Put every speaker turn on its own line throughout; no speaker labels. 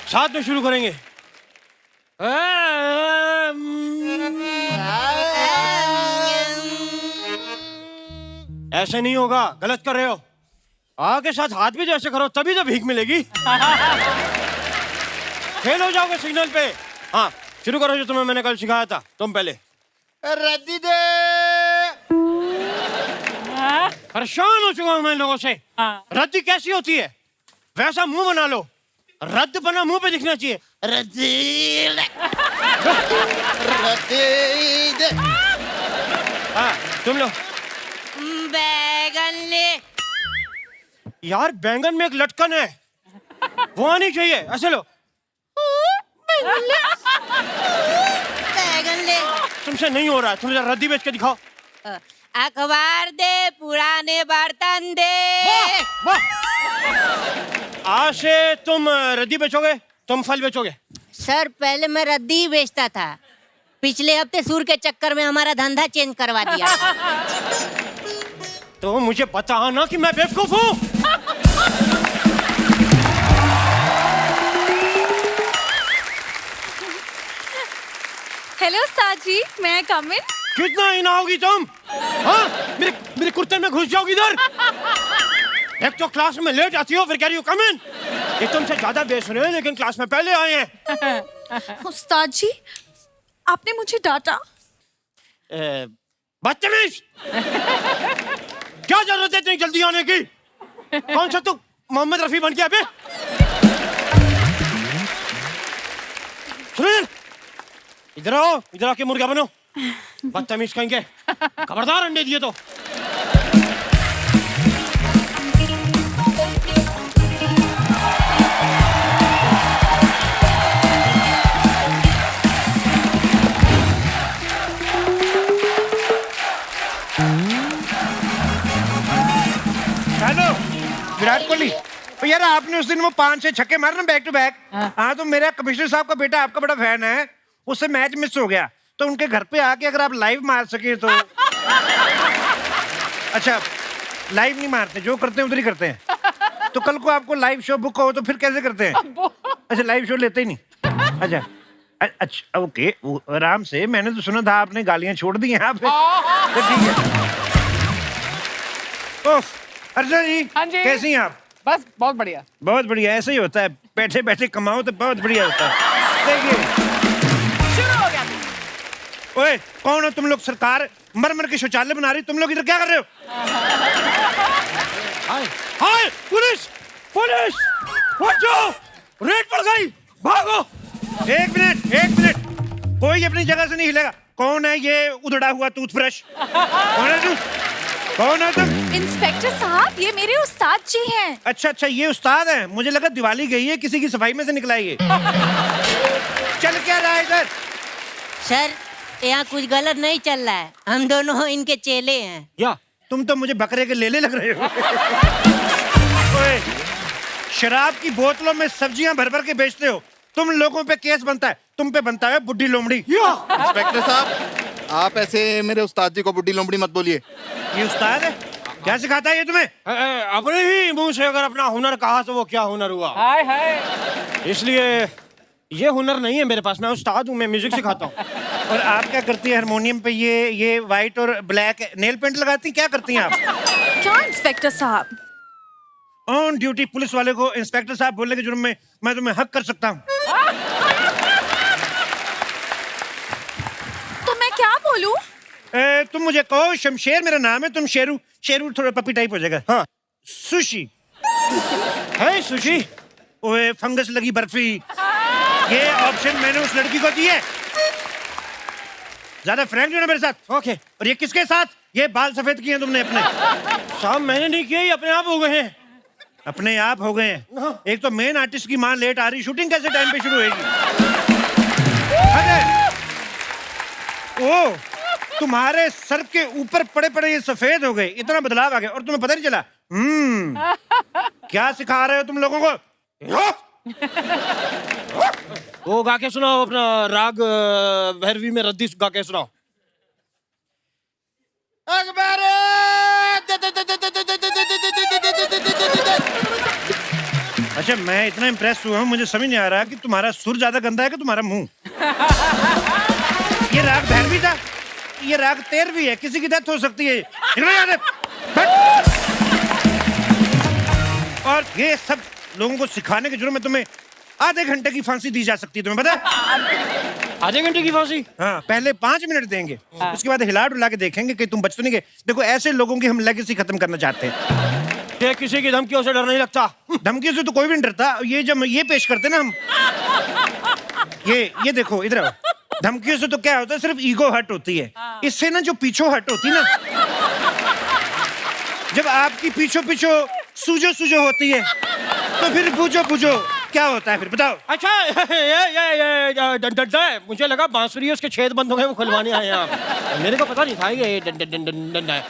साथ में शुरू करेंगे। ऐसे नहीं होगा, गलत कर रहे हो। आ के साथ हाथ भी जैसे करो तभी तो भीख मिलेगी। फेल हो जाओगे सिग्नल पे। हाँ शुरू करो जो तुम्हें मैंने कल सिखाया था। तुम पहले।
रद्दी दे।
परेशान हो चुका हूं मैं इन लोगों से। रद्दी कैसी होती है? वैसा मुंह बना लो, रद्द बना मुंह पे दिखना चाहिए।
रद्दी रद्दी दे।
हाँ तुम लो।
बैगन ले।
यार बैंगन में एक लटकन है, वो आनी चाहिए। ऐसे लो।
बैगन ले।
तुमसे नहीं हो रहा है, तुम जरा रद्दी बेच के दिखाओ।
अखबार दे, पुराने बर्तन दे।
वाह! आज से तुम रद्दी बेचोगे, तुम फल बेचोगे।
सर पहले मैं रद्दी ही बेचता था, पिछले हफ्ते सूर के चक्कर में हमारा धंधा चेंज करवा दिया।
तो मुझे बता ना कि मैं बेवकूफ हूँ।
हेलो उस्ताद जी, मैं कम इन?
कितना इनाओगी तुम? हाँ मेरे कुर्ते में घुस जाओगी इधर। एक तो क्लास में लेट आती हो, फिर कह रही हो कम इन। ये तुमसे ज्यादा बेसुरे हैं, लेकिन क्लास में पहले आए हैं।
उस्ताद जी, आपने मुझे डांटा।
बदतमीज! क्या जरूरत है इतनी जल्दी आने की? कौन सा तू मोहम्मद रफी बन गया बे? सुनील, इधर आओ, इधर आके मुर्गा बनो। बदतमीज कहेंगे, खबरदार अंडे दिए तो।
हेलो विराट कोहली। तो यार आपने उस दिन वो 5-6 छक्के मारे ना बैक टू बैक। हाँ तो मेरा कमिश्नर साहब का बेटा आपका बड़ा फैन है, उससे मैच मिस हो गया, तो उनके घर पे आके अगर आप लाइव मार सके तो। अच्छा लाइव नहीं मारते, जो करते हैं उधर ही करते हैं। तो कल को आपको लाइव शो बुक हो तो फिर कैसे करते हैं? अच्छा लाइव शो लेते ही नहीं। अच्छा अच्छा ओके, आराम से। मैंने तो सुना था आपने गालियां छोड़ दी हैं आप। तो ठीक है। ओह अर्जुन जी,
हाँ जी।
कैसी हैं आप?
बस बहुत बढ़िया।
बहुत बढ़िया, ऐसे ही होता है, बैठे बैठे कमाओ तो बहुत बढ़िया होता है। देखिए
शुरू हो गया।
ओए कौन हो तुम लोग? सरकार मर मर के शौचालय बना रही, तुम लोग इधर क्या कर रहे हो?
हाय हाय पुलिस पुलिस, बचाओ, रेड पड़ गई, भागो।
एक मिनट, कोई अपनी जगह से नहीं हिलेगा। कौन है ये उधड़ा हुआ टूथब्रश? कौन है तुम? कौन है तुम?
इंस्पेक्टर साहब, ये मेरे उस्ताद जी हैं।
अच्छा अच्छा, ये उस्ताद है। मुझे लगा दिवाली गई है, किसी की सफाई में से निकला है ये। चल क्या रहा है इधर?
सर यहाँ कुछ गलत नहीं चल रहा है, हम दोनों इनके चेले हैं।
या
तुम तो मुझे बकरे के लेले लग रहे हो। ओए, शराब की बोतलों में सब्जियां भर भर के बेचते हो, तुम लोगों पे केस बनता है, तुम पे बनता है बुड्ढी लोमड़ी।
इंस्पेक्टर साहब, आप ऐसे मेरे उस्ताद जी को बुड्ढी लोमड़ी मत बोलिए।
ये उस्ताद है? क्या सिखाता है ये तुम्हें?
अपने ही मुंह से अगर अपना हुनर कहा तो वो क्या हुनर हुआ?
हाय हाय।
इसलिए ये हुनर नहीं है मेरे पास, मैं उस्ताद हूँ, मैं म्यूजिक सिखाता हूँ।
और आप क्या करती है हारमोनियम पे? ये व्हाइट और ब्लैक नेल पेंट लगाती, क्या करती हैं आप?
क्या इंस्पेक्टर साहब?
ऑन ड्यूटी पुलिस वाले को इंस्पेक्टर साहब बोलने के जुर्म में मैं तुम्हें हक कर सकता हूँ।
तो मैं क्या बोलूं?
तुम मुझे कहो शमशेर मेरा नाम है, तुम शेरू। शेरू थोड़ा पपी टाइप हो जाएगा।
हाँ
सुशी
है सुशी।
ओए फंगस लगी बर्फी, ये ऑप्शन मैंने उस लड़की को दी है। ज्यादा फ्रैंक हो ना मेरे साथ।
ओके।
और ये किसके साथ? ये बाल सफेद किए हैं तुमने अपने?
साहब मैंने नहीं किया, ये अपने आप हो गए हैं।
अपने आप हो गए हैं? एक तो मेन आर्टिस्ट की माँ लेट आ रही, शूटिंग कैसे टाइम पे शुरू होगी? ओ तुम्हारे सर के ऊपर पड़े पड़े ये सफेद हो गए, इतना बदलाव आ गया और तुम्हें पता नहीं चला? क्या सिखा रहे हो तुम लोगों को?
वो गा के सुनाओ अपना राग भैरवी में रद्दी गा के सुनाओ।
अखबार
अच्छा अच्छा मैं इतना इम्प्रेस हुआ हूँ, मुझे समझ नहीं आ रहा कि तुम्हारा सुर ज्यादा गंदा है कि तुम्हारा मुंह। ये राग भैरवी था, ये राग तेरहवीं है, किसी की डेथ हो सकती है। निकलो यहाँ से, बैठ। और ये सब लोगों को सिखाने के जुर्म में तुम्हें आधे घंटे की फांसी दी जा सकती है, तुम्हें पता है?
आधे घंटे की फांसी?
हाँ, पहले 5 मिनट देंगे, उसके बाद हिला डुला के देखेंगे कि तुम बच तो नहीं गए। देखो ऐसे लोगों की हम लेगेसी खत्म करना चाहते हैं।
ये किसी की धमकियों से डर नहीं लगता।
धमकियों से तो कोई भी नहीं डरता। ये जब ये पेश करते ना हम, ये देखो इधर आओ। धमकियों से तो क्या होता है, सिर्फ ईगो हर्ट होती है। इससे ना जो पीछो हर्ट होती ना, जब आपकी पीछो सूजो होती है तो फिर पूछो क्या होता है फिर, बताओ।
अच्छा ये डंडा है, मुझे लगा बांसुरी उसके छेद बंद हो गए, वो खुलवाने आए हैं आप। मेरे को पता नहीं था ये डंडा है।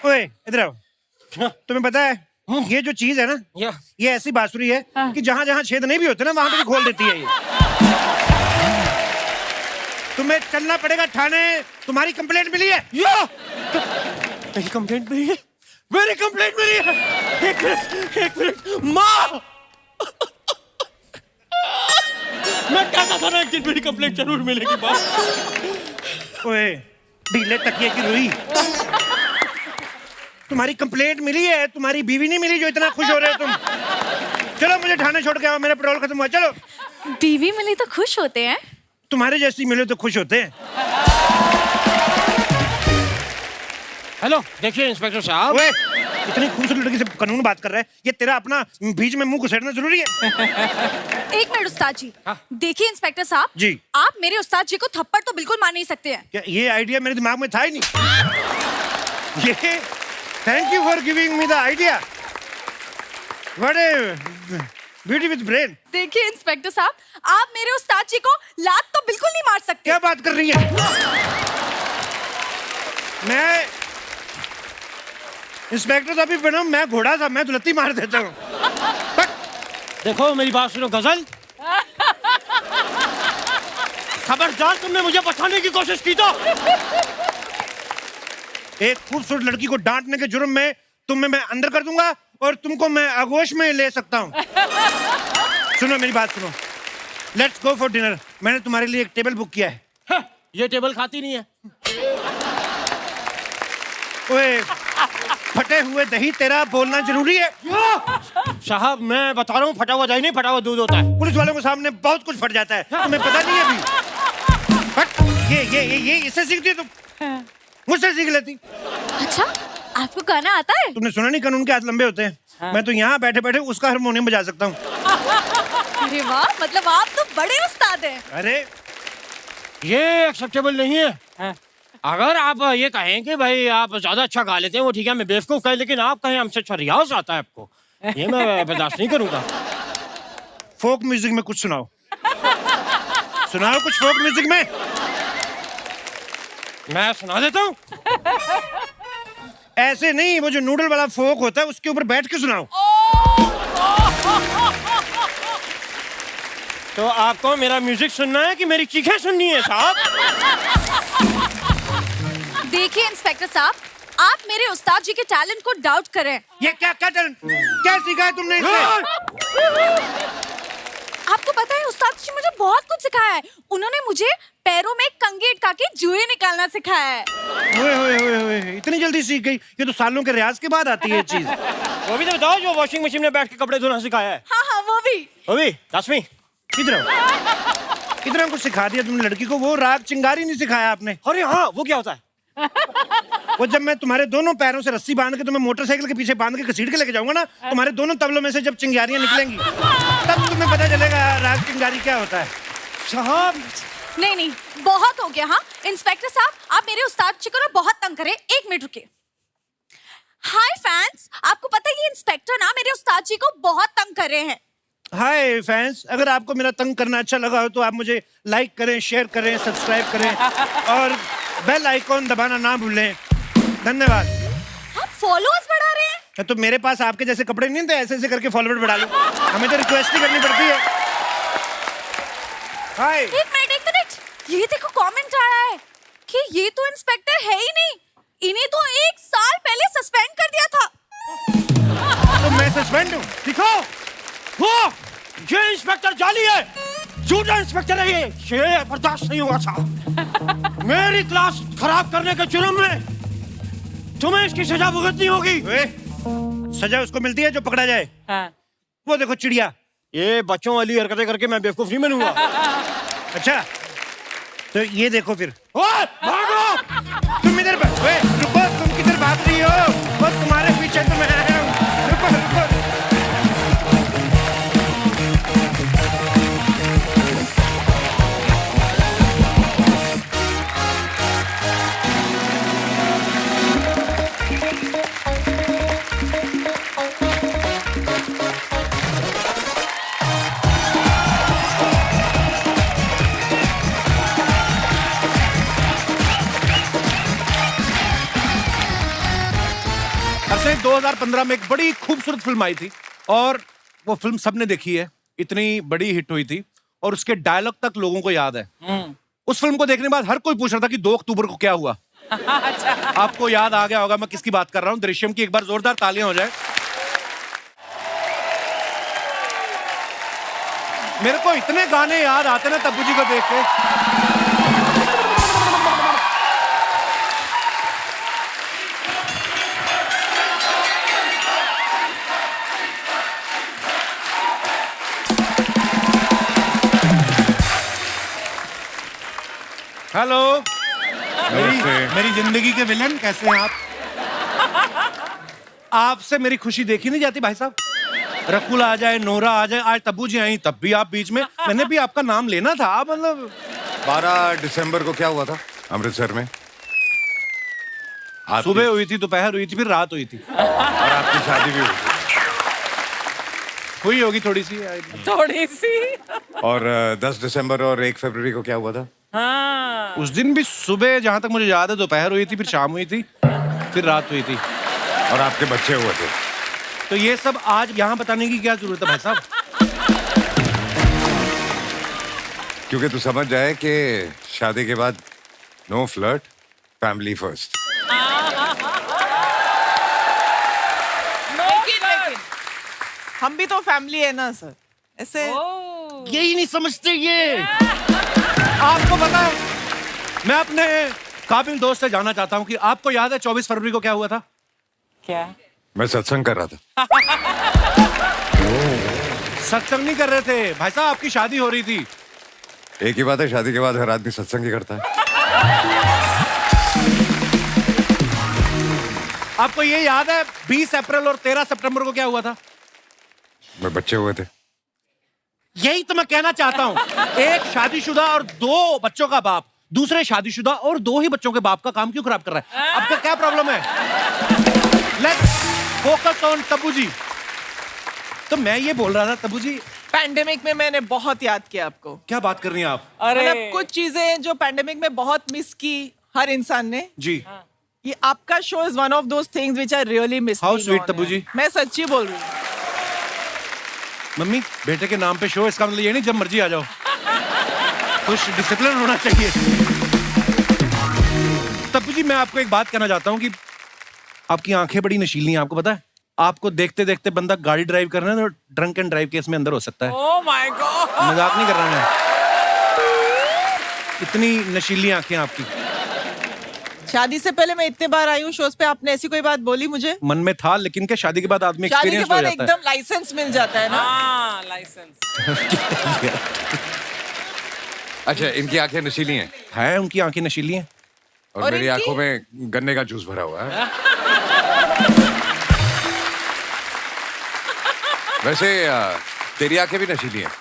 ओए इधर आओ। तुम्हें पता है ये जो चीज है ना, ये ऐसी बांसुरी है कि जहां जहां छेद नहीं भी होते ना वहां पे भी खोल देती है ये। तुम्हें चलना पड़ेगा थाने, तुम्हारी कंप्लेंट मिली है।
मेरी कंप्लेंट मिली है, मेरी कंप्लेंट मिली है। एक मिनट माँ, मैं कहता था ना एक दिन मेरी कंप्लेंट जरूर मिलेगी बाप।
ओए ढीले तकिए की रुई, तुम्हारी कंप्लेंट मिली है, तुम्हारी बीवी नहीं मिली जो इतना खुश हो रहे हो तुम। चलो मुझे थाने छोड़ के आओ, मेरा पेट्रोल खत्म हुआ। चलो।
बीवी मिली तो खुश होते हैं।
तुम्हारे जैसी मिले तो खुश होते हैं।
हेलो देखिए इंस्पेक्टर साहब।
ओए इतनी खूबसूरत लड़की से कानून बात कर रहा है, ये तेरा अपना बीच में मुंह घुसेड़ना जरूरी है?
एक मिनट उस्ताद जी। देखिए इंस्पेक्टर साहब
जी,
आप मेरे उस्ताद जी को थप्पड़ तो बिल्कुल मार नहीं सकते हैं।
क्या ये आइडिया मेरे दिमाग में था ही नहीं। ये thank you for giving me the idea. What A beauty with brain.
देखिए इंस्पेक्टर साहब, आप मेरे उस्ताद जी को लात तो बिल्कुल नहीं मार सकते।
क्या बात कर रही है? मैं इंस्पेक्टर साहब भी बना, मैं घोड़ा था, मैं तो लत्ती मार देता हूँ।
देखो मेरी बात सुनो गजल, खबरदार तुमने मुझे बचाने की कोशिश की तो।
एक खूबसूरत लड़की को डांटने के जुर्म में तुम्हें मैं अंदर कर दूंगा और तुमको मैं आगोश में ले सकता हूँ। सुनो मेरी बात सुनो, लेट्स गो फॉर डिनर। मैंने तुम्हारे लिए एक टेबल बुक किया है।
ये टेबल खाती नहीं है।
ओए फटे हुए दही, तेरा बोलना जरूरी है।
साहब मैं बता रहा हूँ, फटा हुआ दही नहीं, फटा हुआ दूध होता है।
पुलिस वालों के सामने बहुत कुछ फट जाता है, तुम्हें पता नहीं है अभी। फट ये इससे सीखती है तुम, मुझसे सीख लेती।
अच्छा आपको गाना आता है?
तुमने सुना नहीं कानून के हाथ लंबे होते हैं? मैं तो यहाँ बैठे बैठे उसका हारमोनियम बजा सकता हूँ।
अरे वाह, मतलब आप तो बड़े उस्ताद हैं।
अरे
ये एक्सेप्टेबल नहीं है। अगर आप ये कहें कि भाई आप ज्यादा अच्छा गा लेते हैं, वो ठीक है, मैं बेवकूफ कहें, लेकिन आप कहें हमसे अच्छा रियाज आता है आपको, ये मैं बर्दाश्त नहीं करूंगा।
फोक म्यूजिक में कुछ सुनाओ, सुनाओ कुछ फोक म्यूजिक में।
मैं सुना देता हूँ।
ऐसे नहीं, वो जो नूडल वाला फोक होता है उसके ऊपर बैठ के सुनाओ।
तो आपको मेरा म्यूजिक सुनना है कि मेरी चीखें सुननी है साहब?
देखिए इंस्पेक्टर साहब, आप मेरे उस्ताद जी के टैलेंट को डाउट करें।
ये क्या टैलेंट, क्या सीखा है तुमने इससे?
आपको पता है उस्ताद जी मुझे बहुत कुछ सिखाया है। उन्होंने मुझे पैरों में कंघी अटका के जुए निकालना सिखाया है।
ओए, इतनी जल्दी सीख गई? ये तो सालों के रियाज के बाद आती है चीज।
वो भी तो बताओ जो वॉशिंग मशीन में बैठ के कपड़े धोना सिखाया है।
हाँ वो भी।
दसवीं
इतना कुछ सिखा दिया तुमने लड़की को, वो राग चिंगारी नहीं सिखाया आपने।
अरे हाँ, वो क्या होता है?
वो जब मैं तुम्हारे दोनों पैरों से रस्सी बांध के तुम्हें मोटरसाइकिल के पीछे बांध के घसीट के लेके जाऊंगा ना, तुम्हारे दोनों तबलों में से जब चिंगारियां निकलेंगी तब तुम्हें पता चलेगा राग चिंगारी क्या होता है।
साहब
नहीं बहुत हो गया। हाँ इंस्पेक्टर साहब, आप मेरे उस्ताद जी को ना बहुत तंग करें। 1 मिनट रुकिए। हाय फैंस, आपको पता है ये इंस्पेक्टर ना मेरे उस्ताद जी को बहुत तंग कर रहे हैं।
हाय फैंस, अगर आपको मेरा तंग करना अच्छा लगा हो तो आप मुझे लाइक करें, शेयर करें, सब्सक्राइब करें और बेल आइकॉन दबाना ना भूलें। धन्यवाद।
आप फॉलोअर्स बढ़ा रहे हैं?
तो मेरे पास आपके जैसे कपड़े नहीं थे, ऐसे ऐसे करके फॉलोअर बढ़ा लो। हमें तो रिक्वेस्ट ही करनी पड़ती है। हाय।
एक मिनट, ये देखो कमेंट आया है कि ये तो इंस्पेक्टर है ही नहीं, इन्हें तो 1 साल पहले सस्पेंड कर दिया था।
तो मैं सस्पेंड हूँ?
दिखाओ वो ये इंस्पेक्टर जाली है, झूठा इंस्पेक्टर है ये बर्दाश्त नहीं होगा साहब। मेरी क्लास खराब करने के जुर्म में तुम्हें इसकी सजा भुगतनी होगी।
सजा उसको मिलती है जो पकड़ा जाए।
हाँ।
वो देखो चिड़िया,
ये बच्चों वाली हरकतें करके मैं बेवकूफ नहीं बनूंगा।
अच्छा तो ये देखो फिर।
ओए, भागो!
तुम इधर रुको, तुम किधर भाग रही हो? वो तुम्हारे पीछे तो मैं आया हूँ। रुको रुको। अरसे 2015 में एक बड़ी खूबसूरत फिल्म आई थी और वो फिल्म सबने देखी है, इतनी बड़ी हिट हुई थी और उसके डायलॉग तक लोगों को याद है। उस फिल्म को देखने के बाद हर कोई पूछ रहा था कि 2 अक्टूबर को क्या हुआ। आपको याद आ गया होगा मैं किसकी बात कर रहा हूं। दृश्यम की एक बार जोरदार तालियां हो जाए। मेरे को इतने गाने याद आते ना तब्बू जी को देख के। हेलो, मेरी जिंदगी के विलन कैसे हैं आप? आपसे मेरी खुशी देखी नहीं जाती भाई साहब। रकुल आ जाए, नोरा आ जाए, आज तब्बू जी आई तब भी आप बीच में। मैंने भी आपका नाम लेना था मतलब।
12 दिसंबर को क्या हुआ था अमृतसर में?
सुबह हुई थी, दोपहर हुई थी, फिर रात हुई थी
और आपकी शादी भी हुई थी।
हुई होगी थोड़ी सी।
और 10 दिसंबर और 1 फरवरी को क्या हुआ था?
हाँ।
उस दिन भी सुबह जहां तक मुझे याद है दोपहर हुई थी, फिर शाम हुई थी, फिर रात हुई थी
और आपके बच्चे हुए थे।
तो ये सब आज यहाँ बताने की क्या जरूरत है भाई साहब?
क्योंकि तू समझ जाए कि शादी के बाद नो फ्लर्ट, फैमिली फर्स्ट।
लेकिन हम भी तो फैमिली है ना सर, ऐसे।
यही नहीं समझते ये। आपको पता है, मैं अपने काबिल दोस्त से जानना चाहता हूँ कि आपको याद है 24 फरवरी को क्या हुआ था?
क्या?
मैं सत्संग कर रहा था।
सत्संग नहीं कर रहे थे भाई साहब, आपकी शादी हो रही थी।
एक ही बात है, शादी के बाद हर आदमी सत्संग ही करता है।
आपको ये याद है 20 अप्रैल और 13 सितंबर को क्या हुआ था?
मैं बच्चे हुए थे।
यही तो मैं कहना चाहता हूँ। एक शादीशुदा और 2 बच्चों का बाप दूसरे शादीशुदा और 2 ही बच्चों के बाप का काम क्यों खराब कर रहा है? आपका क्या प्रॉब्लम है? लेट्स फोकस ऑन तब्बू जी। तो मैं ये बोल रहा था तब्बू जी,
पैंडेमिक में मैंने बहुत याद किया आपको।
क्या बात कर रही हैं आप?
मतलब कुछ चीजें जो पैंडेमिक में बहुत मिस की हर इंसान ने।
जी।
ये आपका show is one of those things which I really miss.
How sweet, Tabu ji.
मैं सच्ची बोल रही हूँ।
मम्मी बेटे के नाम पे शो, इसका मतलब ये नहीं जब मर्जी आ जाओ। कुछ डिसिप्लिन होना चाहिए। तब्बू जी मैं आपको एक बात कहना चाहता हूँ कि आपकी आंखें बड़ी नशीली हैं। आपको पता है, आपको देखते देखते बंदा गाड़ी ड्राइव कर रहा है तो ड्रंक एंड ड्राइव केस में अंदर हो सकता है।
ओह माय गॉड,
मजाक नहीं कर रहा मैं। इतनी नशीली आंखें आपकी।
शादी से पहले मैं इतने बार आई हूँ शोज पे, आपने ऐसी कोई बात बोली मुझे?
मन में था, लेकिन क्या शादी के बाद आदमी
शादी के
एक्सपीरियंस हो
बाद
जाता है।
एकदम लाइसेंस मिल जाता है ना। हाँ, लाइसेंस।
अच्छा, इनकी आंखें नशीली हैं
है, उनकी आंखें नशीली हैं
और मेरी आंखों में गन्ने का जूस भरा हुआ है। वैसे तेरी आंखें भी नशीली हैं।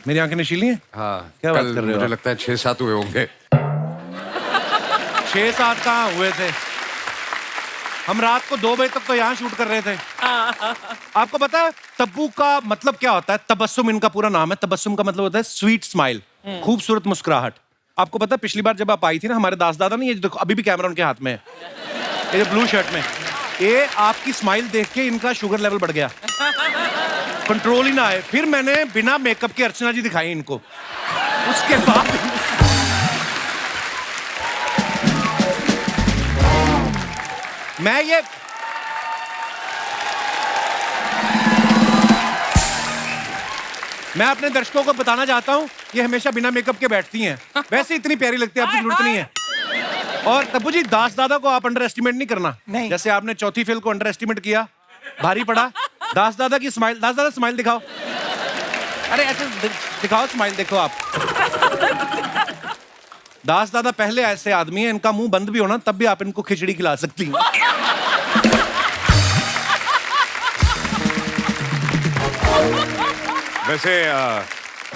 मेरी आंखें नशीली हैं?
हाँ,
क्या बात
कल
कर रहे हो
मुझे
आप?
लगता है 6-7 हुए होंगे।
6-7 कहाँ हुए थे? हम रात को 2 बजे तक तो यहाँ शूट कर रहे थे। आपको पता है तब्बू का मतलब क्या होता है? तबस्सुम इनका पूरा नाम है। तबस्सुम का मतलब होता है स्वीट स्माइल, खूबसूरत मुस्कुराहट। आपको पता है पिछली बार जब आप आई थी ना, हमारे दास दादा ने, ये देखो अभी भी कैमरा उनके हाथ में है, ये जो ब्लू शर्ट में, ये आपकी स्माइल देख के इनका शुगर लेवल बढ़ गया, कंट्रोल ही ना आए। फिर मैंने बिना मेकअप के अर्चना जी दिखाई इनको। उसके बाद मैं ये मैं अपने दर्शकों को बताना चाहता हूँ ये हमेशा बिना मेकअप के बैठती हैं, वैसे इतनी प्यारी लगती है, आपकी जरूरत नहीं है। और तब्बू जी, दास दादा को आप अंडर एस्टिमेट नहीं करना।
नहीं।
जैसे आपने चौथी फेल को अंडर एस्टिमेट किया, भारी पड़ा। दास दादा की स्माइल, दास दादा स्माइल दिखाओ। अरे ऐसे दिखाओ स्माइल, देखो आप। दास दादा पहले ऐसे आदमी है, इनका मुंह बंद भी होना तब भी आप इनको खिचड़ी खिला सकती हैं।
वैसे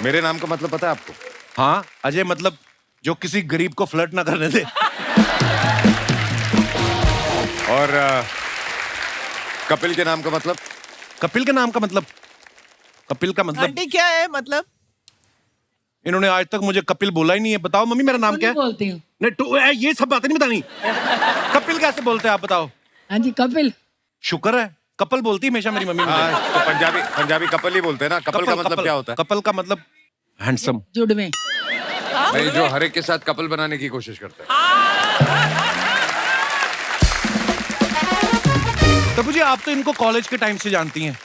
मेरे नाम का मतलब पता है आपको?
हाँ, अजय मतलब जो किसी गरीब को फ्लर्ट ना करने दे।
और कपिल के नाम का मतलब?
कपिल के नाम का मतलब? कपिल का मतलब
आंटी क्या है मतलब?
इन्होंने आज तक मुझे कपिल बोला ही नहीं है। बताओ मम्मी मेरा नाम क्या है?
बोलती हूँ।
नहीं, ये सब बातें नहीं बतानी। कपिल कैसे बोलते हैं आप बताओ?
हाँ जी, कपिल।
शुक्र है, कपल बोलती है हमेशा मेरी मम्मी मुझे।
हाँ, तो पंजाबी कपल ही बोलते हैं ना। कपल का मतलब क्या होता है?
कपल का मतलब हैंडसम।
जुड़ में।
नहीं, जो हर एक के साथ कपल बनाने की कोशिश करता है।
तब्बू जी, आप तो इनको कॉलेज के टाइम से जानती हैं।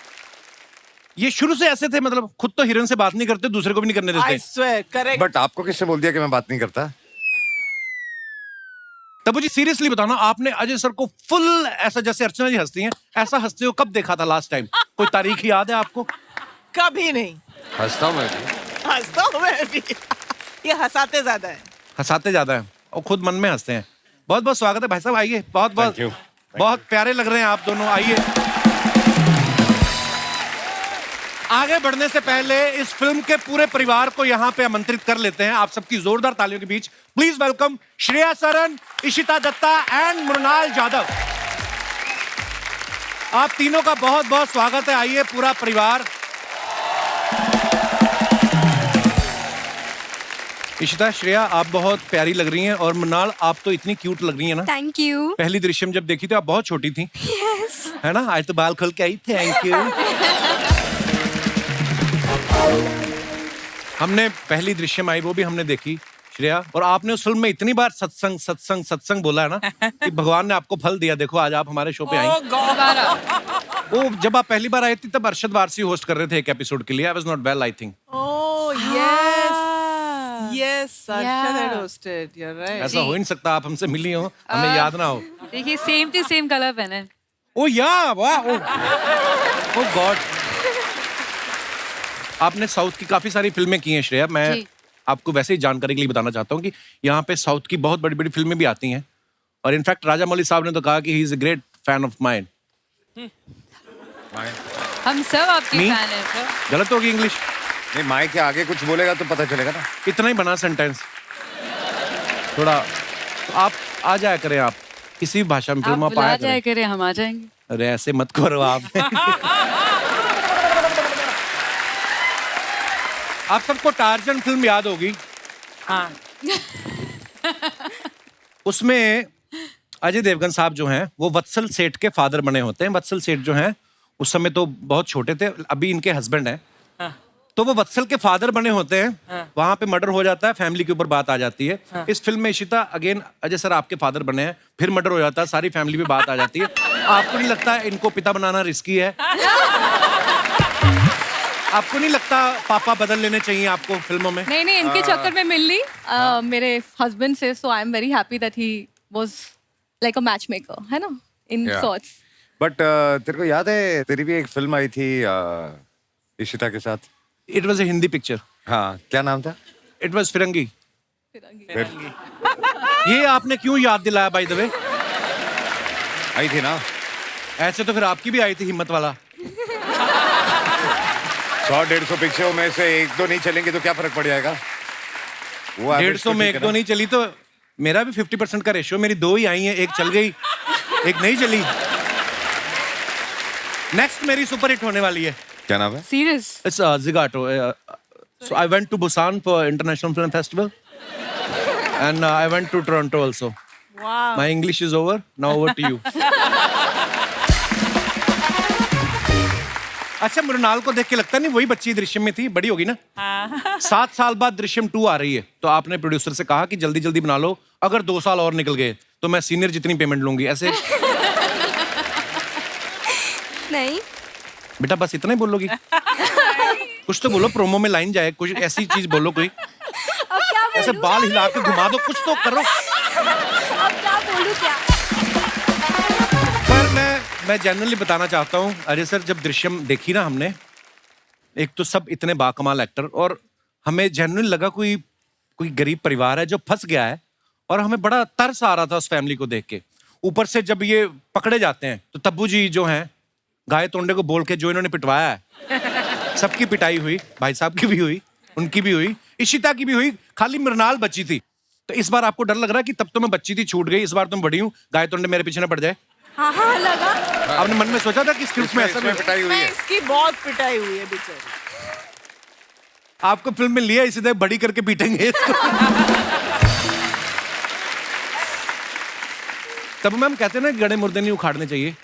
ये शुरू से ऐसे थे, मतलब खुद तो हिरन से बात नहीं करते, दूसरे को भी नहीं करने
I
देते।
swear, correct.
बट आपको किससे बोल दिया कि मैं बात नहीं करता?
तब्बू जी सीरियसली बताओ ना, आपने अजय सर को फुल ऐसा, जैसे अर्चना जी हंसती हैं ऐसा हंसते हो कब देखा था लास्ट टाइम? कोई तारीख याद है आपको?
कभी नहीं।
हंसता हूँ मैं भी।
हंसता हूँ मैं भी। ये हंसाते ज्यादा है।
हंसाते ज्यादा है और खुद मन में हंसते हैं। बहुत बहुत स्वागत है भाई साहब, आइए। बहुत बहुत
Thank you.
बहुत प्यारे लग रहे हैं आप दोनों, आइए। आगे बढ़ने से पहले इस फिल्म के पूरे परिवार को यहाँ पे आमंत्रित कर लेते हैं। आप सबकी जोरदार तालियों के बीच please welcome Shriya Saran, Ishita Dutta and Mrunal Jadhav. आप तीनों का बहुत बहुत स्वागत है, आइए पूरा परिवार। इशिता, श्रेया, आप बहुत प्यारी लग रही हैं और मृणाल आप तो इतनी क्यूट लग रही हैं ना।
Thank you.
पहली दृश्यम जब देखी थी आप बहुत छोटी थी।
यस।
है ना, आज तो बाल खोल के आई। Thank you. हमने पहली दृश्यम आई, वो भी हमने देखी श्रेया, और आपने उस फिल्म में इतनी बार सत्संग सत्संग सत्संग बोला है ना कि भगवान ने आपको फल दिया। देखो आज आप हमारे शो पे आई।
Oh God.
वो जब आप पहली बार आई थी तब अरशद वारसी होस्ट कर रहे थे एक एपिसोड के लिए। I was not well, I think.
Oh yes. Yes, Arshad had hosted. You're right.
ऐसा हो ही नहीं सकता, आप हमसे मिली हो, हमें याद ना हो।
देखिए सेम टू सेम कलर पहने।
ओ या, वाह, ओ गॉड। आपने साउथ की काफी सारी फिल्में की हैं श्रेया। मैं
जी।
आपको वैसे ही जानकारी के लिए बताना चाहता हूँ कि यहाँ पे साउथ की बहुत बड़ी बड़ी फिल्में भी आती हैं, और इनफैक्ट राजा मौली साहब ने तो कहा कि he is a great fan of mine.
हम सब आपके
Me?
फैन हैं सर।
गलत होगी इंग्लिश?
नहीं, माई के आगे कुछ बोलेगा तो पता चलेगा ना।
इतना ही बना सेंटेंस थोड़ा। तो आप आ जाया करें, आप किसी भी भाषा में
आप
फिल्म आप
बुला
आया
जाए
करें।
करें, हम आ जाएंगे।
अरे ऐसे मत करो आप। आप सबको टार्जन फिल्म याद होगी।
हाँ.
उसमें अजय देवगन साहब जो हैं वो वत्सल सेठ के फादर बने होते हैं। वत्सल सेठ जो हैं उस समय तो बहुत छोटे थे, अभी इनके हस्बैंड हैं। तो वो वत्सल के फादर बने होते हैं। वहां पे मर्डर हो जाता है, फैमिली के ऊपर बात आ जाती है। इस फिल्म में इशिता अगेन अजय सर आपके फादर बने हैं, फिर मर्डर हो जाता है, सारी फैमिली पे बात आ जाती है। आपको नहीं लगता इनको पिता बनाना रिस्की है? आपको नहीं लगता पापा बदल लेने चाहिए आपको फिल्मों में?
नहीं नहीं, इनके चक्कर में मिल ली मेरे हस्बैंड से, so I am very happy that he was like a matchmaker, है ना, इन
Yeah.
सॉर्ट्स।
बट तेरे को याद है तेरी भी एक फिल्म आई थी इशिता के साथ?
It was a Hindi picture.
हाँ, क्या नाम था?
इट वॉज फिरंगी।
फिर
ये आपने क्यों याद दिलाया बाय द वे?
आई थी ना।
ऐसे तो फिर आपकी भी आई थी हिम्मत वाला।
100-150 पिक्चरों में से 1-2 नहीं चलेंगे तो क्या फर्क पड़ जाएगा? वो average
150
तो
में
ठीक
एक
है
दो
ना।
नहीं चली तो मेरा भी 50% का रेशियो। मेरी 2 ही आई हैं, एक चल गई, एक नहीं चली। नेक्स्ट मेरी सुपर हिट होने वाली है।
क्या नाम है?
Serious?
It's Zagato. So I went to Busan for International Film Festival, and I went to Toronto also.
Wow.
My English is over. Now over to you. अच्छा, मृणाल को देख के लगता नहीं वही बच्ची दृश्यम में थी? बड़ी होगी ना। 7 साल बाद दृश्यम 2 आ रही है, तो आपने प्रोड्यूसर से कहा कि जल्दी जल्दी बना लो, अगर 2 साल और निकल गए तो मैं सीनियर जितनी पेमेंट लूंगी। ऐसे
नहीं,
बेटा बस इतना ही बोलोगी? कुछ तो बोलो, प्रोमो में लाइन जाए, कुछ ऐसी चीज बोलो कोई,
अब क्या
ऐसे
बोलूं?
बाल हिला के घुमा दो, कुछ तो करो।
अब क्या बोलूं क्या?
पर मैं जनरली बताना चाहता हूँ, अजय सर जब दृश्यम देखी ना हमने, एक तो सब इतने बाकमाल एक्टर, और हमें जनरली लगा कोई गरीब परिवार है जो फंस गया है, और हमें बड़ा तरस आ रहा था उस फैमिली को देख के। ऊपर से जब ये पकड़े जाते हैं तो तब्बू जी जो हैं, गाय तोंडे को बोल के जो इन्होंने पिटवाया है, सबकी पिटाई हुई, भाई साहब की भी हुई, उनकी भी हुई, इशिता की भी हुई, खाली मृणाल बची थी। तो इस बार आपको डर लग रहा है कि तब तो मैं बच्ची थी, छूट गई, इस बार तुम बड़ी हूँ, गाय तोंडे मेरे पीछे ना पड़ जाए?
हाँ हाँ लगा।
आपने मन में सोचा था कि स्क्रिप्ट में ऐसा
इसमें पिटाई हुई है।
इसकी बहुत पिटाई हुई है बेचारी।
आपको फिल्म में लिया इसी तरह बड़ी करके पीटेंगे इसको। तब मैम कहते हैं ना गड़े मुर्दे नहीं उखाड़ने चाहिए।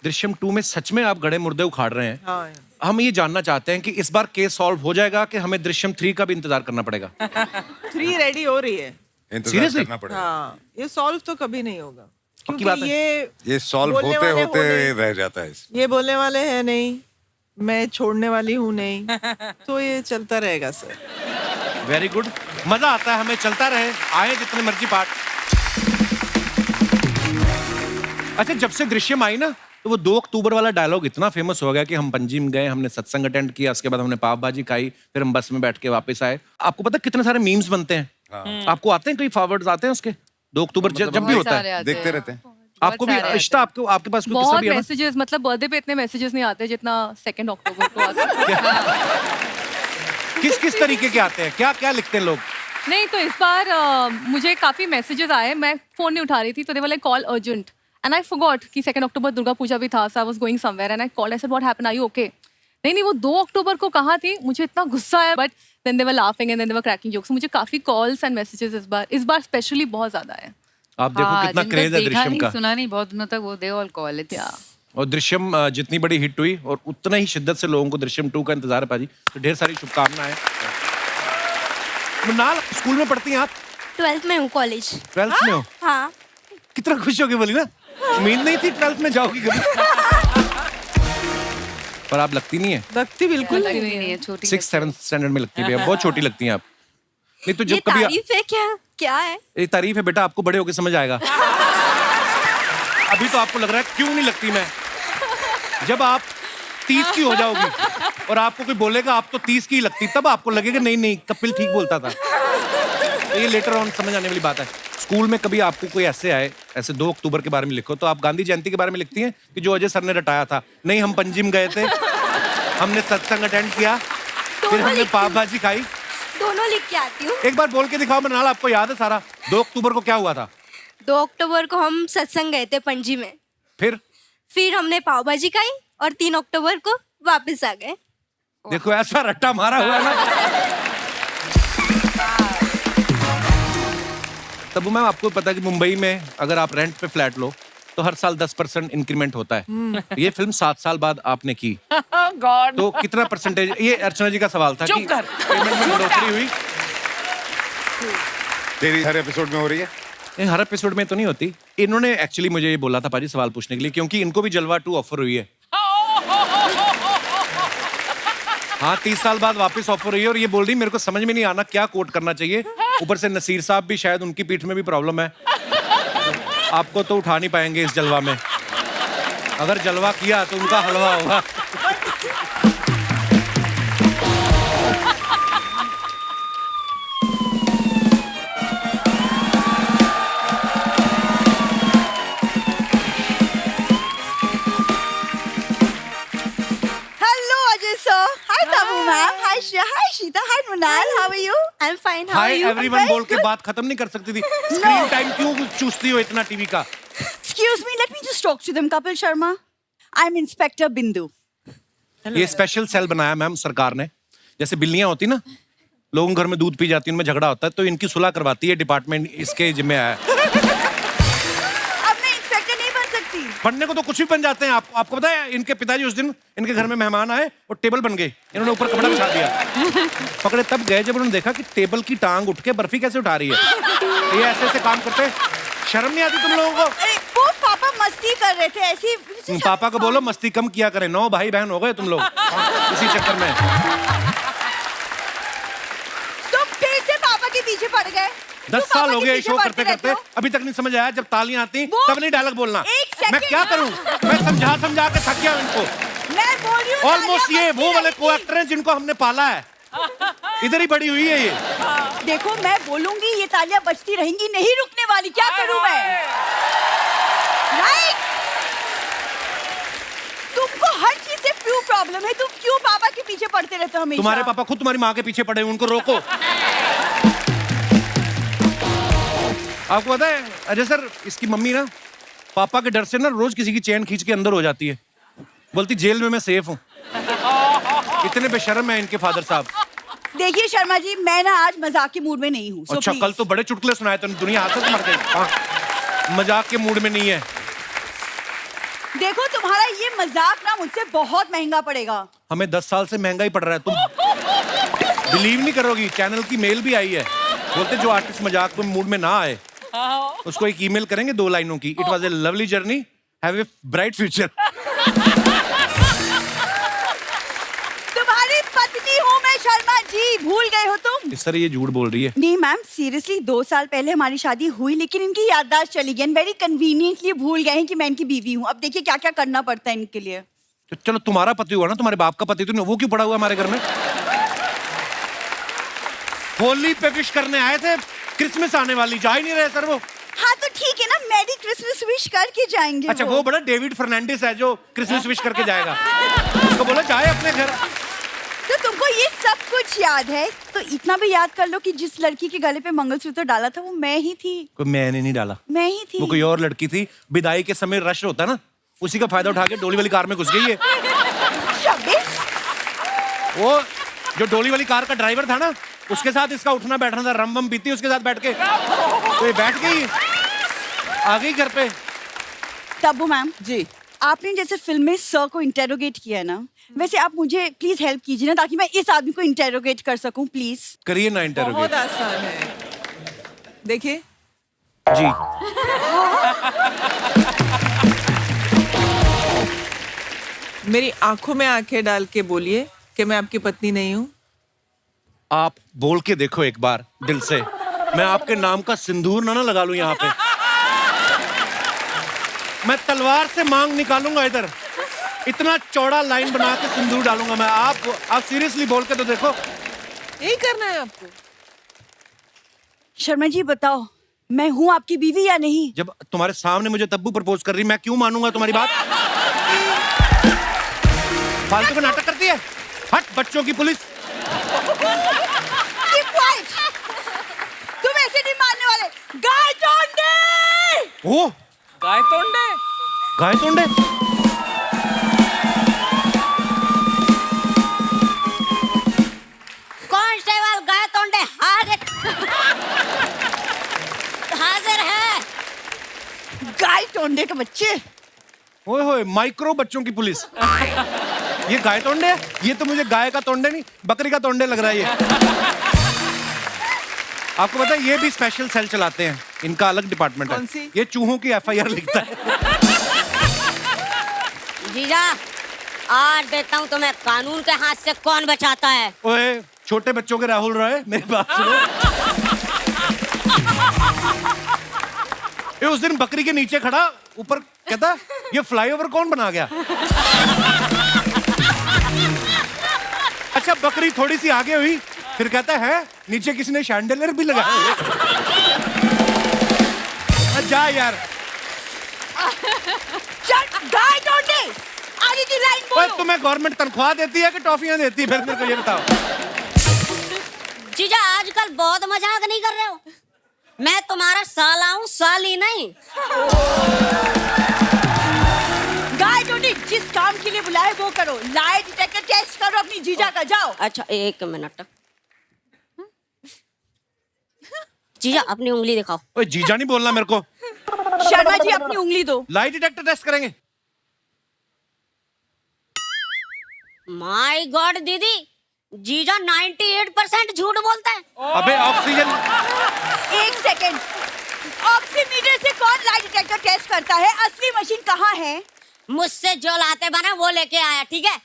दृश्यम 2 में सच में आप गड़े मुर्दे उखाड़ रहे हैं।
हाँ।
हम ये जानना चाहते हैं कि इस बार केस सॉल्व हो जाएगा कि हमें दृश्यम 3 का भी इंतजार करना पड़ेगा?
3 रेडी हो रही है।
इंतजार
Seriously?
करना पड़ेगा।
हाँ, ये सॉल्व तो कभी नहीं होगा,
पक्की बात
क्योंकि
है।
ये सॉल्व
बोलने
होते
वाले
होते
हो नहीं।
रह जाता है इसमें।
ये बोलने वाले हैं नहीं, मैं छोड़ने वाली हूँ नहीं, तो ये चलता रहेगा सर।
वेरी गुड, मजा आता है हमें, चलता रहे, आए जितने मर्जी पार्ट। अच्छा, जब से दृश्यम आई ना, तो वो 2 अक्टूबर वाला डायलॉग इतना फेमस हो गया कि हम पंजीम गए, हमने सत्संग अटेंड किया, उसके बाद हमने पाव भाजी खाई, फिर हम बस में बैठ के वापस आए। आपको पता है कितने सारे मीम्स बनते हैं? आपको आते हैं, कोई फॉरवर्ड्स आते हैं उसके? 2 अक्टूबर जब भी
बहुत
होता
सारे
है
आते हैं।
देखते रहते हैं।
आपको भी
बहुत सारे
इश्ता, आपके पास कोई किस्सा
बहुत
भी है ना?
मैसेजेस, मतलब बर्थडे पे इतने मैसेजेस नहीं आते जितना 2 अक्टूबर को आते हैं।
किस तरीके के आते हैं, क्या क्या लिखते हैं लोग?
नहीं तो इस बार मुझे काफी मैसेजेस आए, मैं फोन नहीं उठा रही थी, तो they were like call urgent and I forgot कि 2 अक्टूबर दुर्गा पूजा भी था, so I was going somewhere and I called, I said what happened, are you okay? नहीं वो 2 अक्टूबर को कहाँ थी, मुझे इतना गुस्सा आया, but then they were laughing and then they were cracking jokes. मुझे काफी कॉल्स एंड मैसेजेस इस बार स्पेशली बहुत ज्यादा है।
आप देखो
हाँ,
कितना
जिनका
क्रेज है
देखा
दृश्यम
नहीं,
का।
सुना नहीं बहुत दिनों तक, वो दे ऑल कॉल इट।
और दृश्यम जितनी बड़ी हिट हुई, और उतना ही शिद्दत से लोगों को दृश्यम 2 का इंतजार है पाजी, तो ढेर सारी शुभकामनाएं। मृणाल, स्कूल में पढ़ती हैं आप?
12th में हूँ, कॉलेज।
12th में हो?
हाँ।
कितना खुश होगी बोली ना, उम्मीद नहीं थी 12th में जाओगी कभी। पर आप लगती नहीं है।
लगती बिल्कुल
लगी
नहीं
नहीं है, छोटी
6th 7th स्टैंडर्ड में लगती है, बहुत छोटी लगती हैं आप। नहीं तो
ये
जब कभी
तारीफ है क्या? क्या है?
ये तारीफ है बेटा, आपको बड़े होके समझ आएगा। अभी तो आपको लग रहा है क्यों नहीं लगती मैं। जब आप 30 की हो जाओगी और आपको कोई बोलेगा आप तो 30 की ही लगती, तब आपको लगेगा नहीं कपिल ठीक बोलता था। तो ये लेटर ऑन समझ आने वाली बात है। स्कूल में कभी आपको कोई ऐसे आए, ऐसे 2 अक्टूबर के बारे में लिखो, तो आप गांधी जयंती के बारे में लिखती हैं कि जो अजय सर ने रटाया था? नहीं, हम पंजिम गए थे, हमने सत्संग अटेंड किया, फिर हमने पाव भाजी खाई।
दोनों लिख के आती हूँ।
एक बार बोल के दिखाओ मृणाल, आपको याद है सारा? 2 अक्टूबर को क्या हुआ था?
2 अक्टूबर को हम सत्संग गए थे पणजी में, फिर हमने पाव भाजी खाई और 3 अक्टूबर को वापस आ गए।
देखो ऐसा रट्टा मारा हुआ है ना। तब मैम आपको पता है कि मुंबई में अगर आप रेंट पे फ्लैट लो तो हर साल 10% इंक्रीमेंट होता है। ये फिल्म 7 साल बाद आपने की, तो कितना परसेंटेज? ये अर्चना जी का सवाल था कि पेमेंट में बढ़ोतरी हुई।
तेरी हर एपिसोड में हो रही है?
नहीं, हर एपिसोड में तो नहीं होती। इन्होंने एक्चुअली मुझे ये बोला था पाजी सवाल पूछने के लिए, क्योंकि इनको भी जलवा 2 ऑफर हुई है। हाँ, 30 साल बाद वापस ऑफर हुई है, और ये बोल रही मेरे को समझ में नहीं आना क्या कोट करना चाहिए। ऊपर से नसीर साहब भी शायद उनकी पीठ में भी प्रॉब्लम है, आपको तो उठा नहीं पाएंगे इस जलवा में। अगर जलवा किया तो उनका हलवा होगा।
Hello, Ajay sir. Hi, Tabu ma'am. Hi, Hi, Sheeta. Hi, Mrinal. How are you?
I'm fine. How are
hi
you?
Everyone बोल के बात खत्म नहीं कर सकती थी। स्क्रीन टाइम क्यों चूसती हो इतना टीवी का?
Excuse me. Let me just talk to them, Kapil Sharma. I'm Inspector Bindu.
ये स्पेशल सेल बनाया मैम सरकार ने। जैसे बिल्लियां होती ना, लोगों के घर में दूध पी जाती है, उनमें झगड़ा होता है, तो इनकी सुलह करवाती है डिपार्टमेंट, इसके जिम्मे आया।
अब मैं इंस्पेक्टर नहीं बन सकती।
बनने को तो कुछ भी बन जाते हैं। आपको पता है इनके पिताजी उस दिन इनके घर में मेहमान आए और टेबल बन गए, इन्होंने ऊपर कपड़ा बिछा दिया। पकड़े तब गए जब उन्होंने देखा कि टेबल की टांग उठ के बर्फी कैसे उठा रही है। ये ऐसे ऐसे काम करते हैं, शर्म नहीं आती तुम लोगों को?
अरे वो पापा मस्ती कर रहे थे ऐसी।
पापा को बोलो मस्ती कम किया करें, 9 भाई बहन हो गए तुम लोग इसी चक्कर में।
पीछे पड़ गए?
10
क्यों
साल
पापा
हो
के
गए
पीछे
शो
पड़ते
करते
रहते
करते,
हो?
अभी तक नहीं समझ आया। जब तालियां आती
वो-
तब नहीं डायलॉग बोलना।
एक सेकंड।
मैं क्या करूं? मैं समझा समझा के थक गया हूं इनको।
मैं बोल रही हूँ
ऑलमोस्ट
तालियां
ये
बजती
वो वाले
रहेंगी।
को एक्टर हैं जिनको हमने पाला है, इधर ही बड़ी हुई है ये।
देखो मैं बोलूंगी ये तालियां बजती रहेंगी, नहीं रुकने वाली। क्या करूं मैं? राइट? तुमको हर चीज से क्यों प्रॉब्लम है? तुम क्यों पापा के पीछे पड़ते रहते हो हमेशा?
तुम्हारे पापा खुद तुम्हारी माँ के पीछे पड़े हैं, उनको रोको। आपको पता है अजय सर, इसकी मम्मी ना पापा के डर से ना रोज किसी की चेन खींच के अंदर हो जाती है, बोलती जेल में मैं सेफ हूँ। इतने बेशर्म है इनके फादर साहब।
देखिए शर्मा जी, मैं ना आज मजाक के मूड में नहीं हूँ।
अच्छा, कल तो बड़े चुटकुले सुनाए थे, दुनिया हाथ से मर गई। हाँ, मजाक के मूड में नहीं है।
देखो तुम्हारा ये मजाक ना मुझसे बहुत महंगा पड़ेगा।
हमें 10 साल से महंगा ही पड़ रहा है। तुम बिलीव नहीं करोगी, चैनल की मेल भी आई है, बोलते जो आर्टिस्ट मजाक में मूड में ना आए उसको एक ईमेल करेंगे 2 लाइनों की, it was a lovely journey, have a bright future.
तुम्हारी पत्नी हूँ मैं शर्मा जी, भूल गए हो तुम?
इस तरह ये झूठ बोल रही है।
नहीं मैम, सीरियसली 2 साल पहले हमारी शादी हुई, लेकिन इनकी याददाश्त चली गई। वेरी कन्वीनियंटली भूल गए हैं कि मैं इनकी बीवी हूँ। अब देखिए क्या क्या करना पड़ता है इनके लिए।
तो चलो तुम्हारा पति हुआ ना, तुम्हारे बाप का पति तो नहीं, वो क्यों पड़ा हुआ हमारे घर में? होली पे विश करने आए थे, क्रिसमस आने वाली, जा ही नहीं रहे सर वो।
हाँ तो ठीक है ना, मैरी क्रिसमस विश करके जाएंगे।
अच्छा, वो बड़ा डेविड फर्नांडिस है जो क्रिसमस विश करके जाएगा, उसको बोला जाए अपने घर।
तो तुमको ये सब कुछ याद है, तो इतना भी याद कर लो कि जिस लड़की के गले पे मंगलसूत्र डाला था वो मैं ही थी।
कोई मैंने नहीं डाला,
मैं ही थी।
वो कोई और लड़की थी। विदाई के समय रश होता है ना, उसी का फायदा उठा के डोली वाली कार में घुस गई है।
शबिश!
वो जो डोली वाली कार का ड्राइवर था ना, उसके साथ इसका उठना बैठना था, रम वम पीती उसके साथ बैठ के, तो ये बैठ गई, आ गई घर पे।
तब्बू मैम
जी,
आपने जैसे फिल्म में सर को इंटेरोगेट किया है ना, वैसे आप मुझे प्लीज हेल्प कीजिए ना, ताकि मैं इस आदमी को इंटेरोगेट कर सकूं प्लीज।
करिए ना
बहुत
इंटरोगेट।
आसान है। देखिए,
जी,
मेरी आंखों में आंखें डाल के बोलिए कि मैं आपकी पत्नी नहीं हूँ।
आप बोल के देखो एक बार दिल से, मैं आपके नाम का सिंदूर ना लगा लूं यहाँ पे, मैं तलवार से मांग निकालूंगा इधर, इतना चौड़ा लाइन बना के सिंदूर डालूंगा मैं। आप सीरियसली बोल के तो देखो।
यही करना है आपको?
शर्मा जी बताओ, मैं हूँ आपकी बीवी या नहीं?
जब तुम्हारे सामने मुझे तब्बू प्रपोज कर रही, मैं क्यों मानूंगा तुम्हारी बात? फालतू का नाटक करती है, हट बच्चों की पुलिस।
Keep quiet! तुम ऐसे नहीं मानने वाले। गाय तोंडे!
ओ,
गाय तोंडे?
गाय तोंडे?
कांस्टेबल गाय तोंडे हाजिर है।
गाय तोंडे के बच्चे!
ओए होए, माइक्रो बच्चों की पुलिस। ये गाय तोंडे है? ये तो मुझे गाय का तोंडे नहीं, बकरी का तोंडे लग रहा है ये। आपको पता है ये भी स्पेशल सेल चलाते हैं, इनका अलग डिपार्टमेंट
कौन
है।
सी?
ये चूहों की FIR लिखता है।
जीजा, आज देखता हूँ तुम्हें कानून के हाथ से कौन बचाता है।
ओए, छोटे बच्चों के राहुल रॉय, मेरी बात सुनो। ये उस दिन बकरी के नीचे खड़ा, ऊपर कहता ये फ्लाईओवर कौन बना गया? अच्छा, बकरी थोड़ी सी आगे हुई, फिर कहता है नीचे किसी ने शैंडलियर भी लगाया। जा यार।
चल गाय तोंडे, आगे की लाइन
ओए,
बोलो।
तुम्हें गवर्नमेंट तनख्वाह देती है कि टॉफियां देती है? फिर मेरे को ये बताओ।
जीजा, आजकल बहुत मजाक नहीं कर रहे हो? मैं तुम्हारा साला हूँ, साली नहीं।
गाय तोंडे, जिस काम के लिए बुलाए वो करो। लाई डिटेक्टर टेस्ट करो अपनी जीजा का, जाओ।
अच्छा, 1 मिनट। जीजा, अपनी उंगली दिखाओ।
ओए, जीजा नहीं बोलना मेरे को।
शर्मा जी अपनी उंगली दो।
लाई डिटेक्टर टेस्ट करेंगे।
माय गॉड दीदी, जीजा 98% झूठ बोलता है।
अबे ऑक्सीजन।
एक सेकेंड, ऑक्सीमीटर से कौन लाई डिटेक्टर टेस्ट करता है? असली मशीन कहाँ है?
मुझसे जो लाते बना वो लेके आया, ठीक है?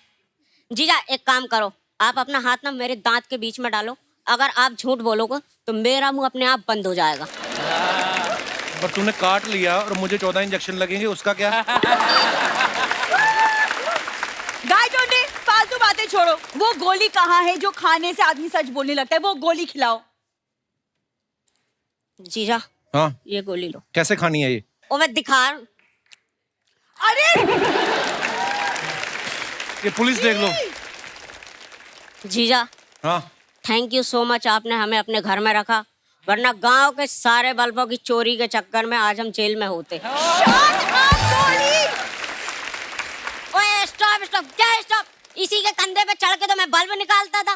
जीजा एक काम करो, आप अपना हाथ ना मेरे दांत के बीच में डालो, अगर आप झूठ बोलोगे तो मेरा मुंह अपने आप बंद हो जाएगा।
पर तूने काट लिया और मुझे 14 इंजेक्शन लगेंगे, उसका क्या?
गाय टोंडे, फालतू बातें छोड़ो। वो गोली कहाँ है जो खाने से आदमी सच बोलने लगता है? वो गोली खिलाओ।
जीजा,
हाँ,
ये गोली लो।
कैसे खानी है ये?
ओ मैं दिखा।
अरे
ये पुलिस देख लो।
जीजा,
हाँ,
थैंक यू सो मच, आपने हमें अपने घर में रखा, वरना गांव के सारे बल्बों की चोरी के चक्कर में आज हम जेल में होते। ओए स्टॉप स्टॉप, क्या स्टॉप? इसी के कंधे पे चढ़ के तो मैं बल्ब निकालता था।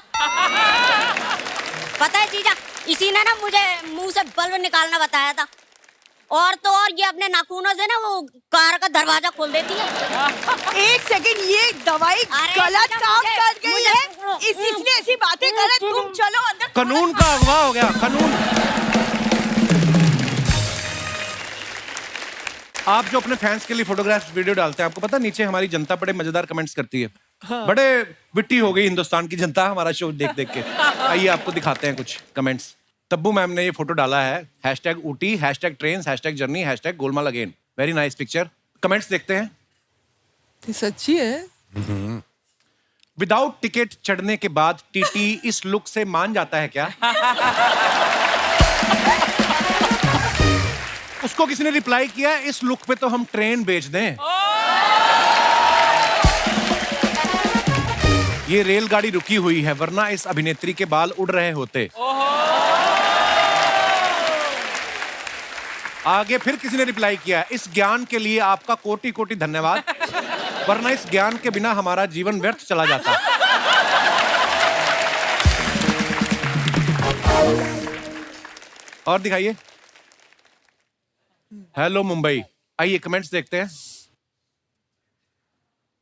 पता है जीजा, इसी ने ना मुझे मुंह से बल्ब निकालना बताया था। और तो और ये अपने नाखूनों से ना वो कार का दरवाजा खोल देती है।
एक सेकंड, ये दवाई गलत काम कर गई है, इसलिए ऐसी बातें कर रहे। तुम चलो अंदर।
कानून का अगवा हो गया, कानून। आप जो अपने फैंस के लिए फोटोग्राफ्स वीडियो डालते हैं, आपको पता नीचे हमारी जनता बड़े मजेदार कमेंट्स करती है। हाँ। बड़े विट्टी हो गई हिंदुस्तान की जनता हमारा शो देख देख के। आइए आपको दिखाते हैं कुछ कमेंट्स। तब्बू मैम ने ये फोटो डाला है, #Ooty, #trains, #journey, #Golmaal again. Very nice picture. Comments देखते हैं।
ये सच्ची है?
विदाउट टिकट चढ़ने के बाद टीटी इस लुक से मान जाता है क्या? उसको किसी ने रिप्लाई किया, इस लुक पे तो हम ट्रेन बेच दें। ये रेलगाड़ी रुकी हुई है, वरना इस अभिनेत्री के बाल उड़ रहे होते। आगे फिर किसी ने रिप्लाई किया, इस ज्ञान के लिए आपका कोटि कोटि धन्यवाद, वरना इस ज्ञान के बिना हमारा जीवन व्यर्थ चला जाता। और दिखाइए। हेलो मुंबई। आइए कमेंट्स देखते हैं।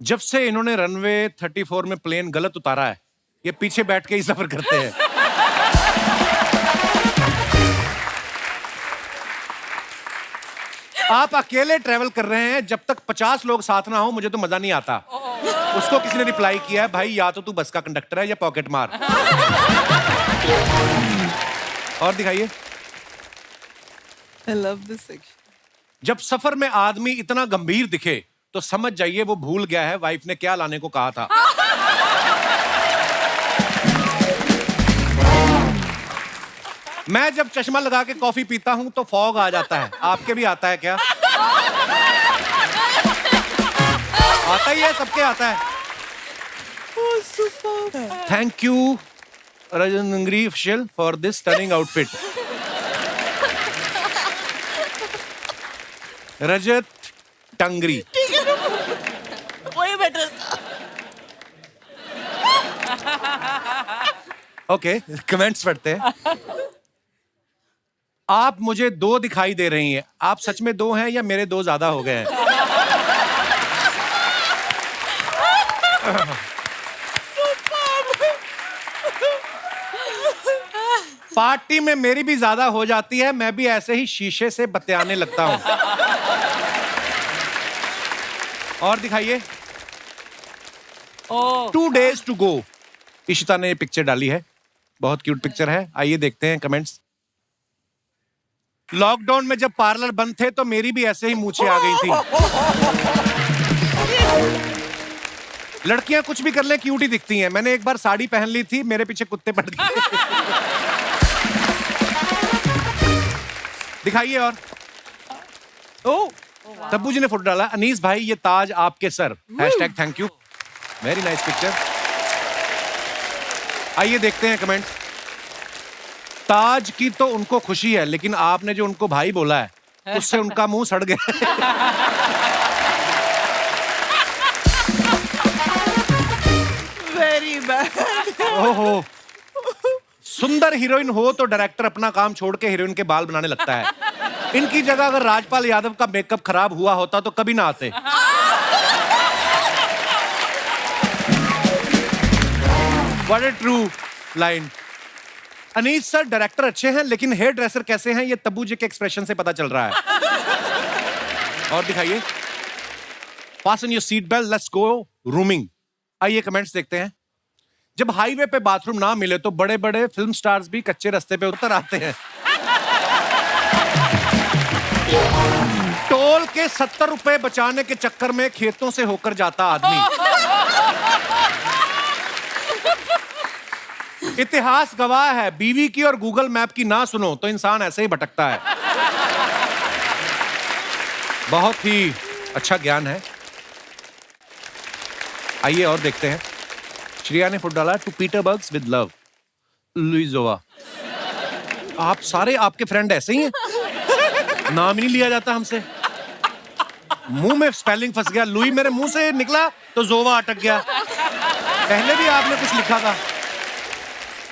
जब से इन्होंने रनवे 34 में प्लेन गलत उतारा है, ये पीछे बैठ के ही सफर करते हैं। आप अकेले ट्रेवल कर रहे हैं, जब तक 50 लोग साथ ना हो मुझे तो मजा नहीं आता। उसको किसी ने रिप्लाई किया है, भाई या तो तू बस का कंडक्टर है या पॉकेट मार। और दिखाइए।
I love this section.
जब सफर में आदमी इतना गंभीर दिखे तो समझ जाइए वो भूल गया है वाइफ ने क्या लाने को कहा था। मैं जब चश्मा लगा के कॉफी पीता हूं तो फॉग आ जाता है। आपके भी आता है क्या? आता ही है, सबके आता है। थैंक यू रजनंगरी official for this stunning outfit. Rajat Tangri.
वही बेटर था।
ओके, कमेंट्स पढ़ते हैं। आप मुझे 2 दिखाई दे रही हैं, आप सच में 2 हैं या मेरे 2 ज्यादा हो गए हैं? पार्टी में मेरी भी ज्यादा हो जाती है, मैं भी ऐसे ही शीशे से बतियाने लगता हूं। और दिखाइए। 2 days to go। इशिता ने ये पिक्चर डाली है, बहुत क्यूट पिक्चर है। आइए देखते हैं कमेंट्स। लॉकडाउन में जब पार्लर बंद थे तो मेरी भी ऐसे ही मूंछें आ गई थी। लड़कियां कुछ भी कर ले क्यूट ही दिखती हैं। मैंने एक बार साड़ी पहन ली थी, मेरे पीछे कुत्ते पड़ गए। दिखाइए। और तब्बू जी ने फोटो डाला, अनीस भाई ये ताज आपके sir, #thank you. Very nice picture. आइए देखते हैं कमेंट। ताज की तो उनको खुशी है, लेकिन आपने जो उनको भाई बोला है उससे उनका मुंह सड़ गया।
Very bad.
ओहो, सुंदर हीरोइन हो तो डायरेक्टर अपना काम छोड़ के हीरोइन के बाल बनाने लगता है। इनकी जगह अगर राजपाल यादव का मेकअप खराब हुआ होता तो कभी ना आते। What a true line। Anees sir director अच्छे हैं, लेकिन हेयर ड्रेसर कैसे हैं ये तब्बू जी के एक्सप्रेशन से पता चल रहा है। और दिखाइए। Fasten your seat belt, let's go rooming। आइए कमेंट्स देखते हैं।
जब हाईवे पे बाथरूम ना मिले तो बड़े बड़े फिल्म स्टार्स भी कच्चे रास्ते पे उतर आते हैं। टोल के 70 रुपए बचाने के चक्कर में खेतों से होकर जाता आदमी। इतिहास गवाह है, बीवी की और गूगल मैप की ना सुनो तो इंसान ऐसे ही भटकता है। बहुत ही अच्छा ज्ञान है। आइए और देखते हैं। श्रेया ने फुट डाला, टू पीटरबर्ग्स विद लव, लुइजोवा। आप सारे आपके फ्रेंड ऐसे ही हैं, नाम ही नहीं लिया जाता हमसे। मुंह में स्पेलिंग फंस गया, लुई मेरे मुंह से निकला तो जोवा अटक गया। पहले भी आपने कुछ लिखा था,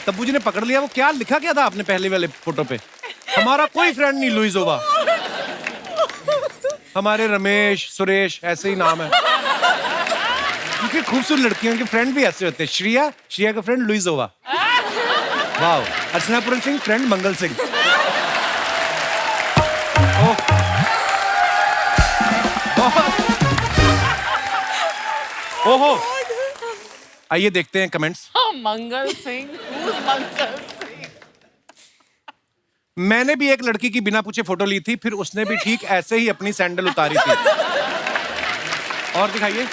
तब्बू जी ने पकड़ लिया। वो क्या लिखा क्या था आपने पहले वाले फोटो पे? हमारा कोई फ्रेंड नहीं लुइजोवा, हमारे रमेश सुरेश ऐसे ही नाम है। क्योंकि खूबसूरत लड़कियों के फ्रेंड भी ऐसे होते हैं। श्रेया का friend लुइजोवा। Wow. Archana Puran Singh friend Mangal Singh. ओहो। आइए देखते हैं कमेंट्स।
मंगल सिंह, मंगल सिंह।
मैंने भी एक लड़की की बिना पूछे फोटो ली थी, फिर उसने भी ठीक ऐसे ही अपनी सैंडल उतारी थी। और दिखाइए।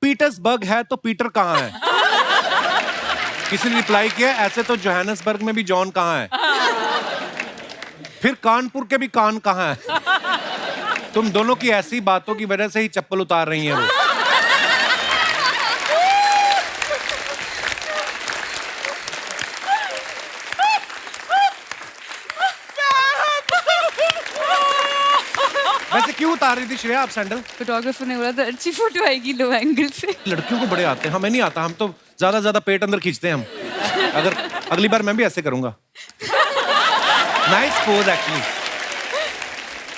पीटर्सबर्ग है तो पीटर कहाँ है? किसी ने रिप्लाई किया, ऐसे तो जोहानसबर्ग में भी जॉन कहाँ है? फिर कानपुर के भी कान कहाँ है? तुम दोनों की ऐसी बातों की वजह से ही चप्पल उतार रही हैं वो। वैसे क्यों उतार रही थी श्रेया आप सैंडल?
फोटोग्राफर ने बोला था अच्छी फोटो आएगी लो एंगल से।
लड़कियों को बड़े आते हैं, हमें नहीं आता। हम तो ज्यादा पेट अंदर खींचते हैं हम। अगर अगली बार मैं भी ऐसे करूंगा। Nice pose actually.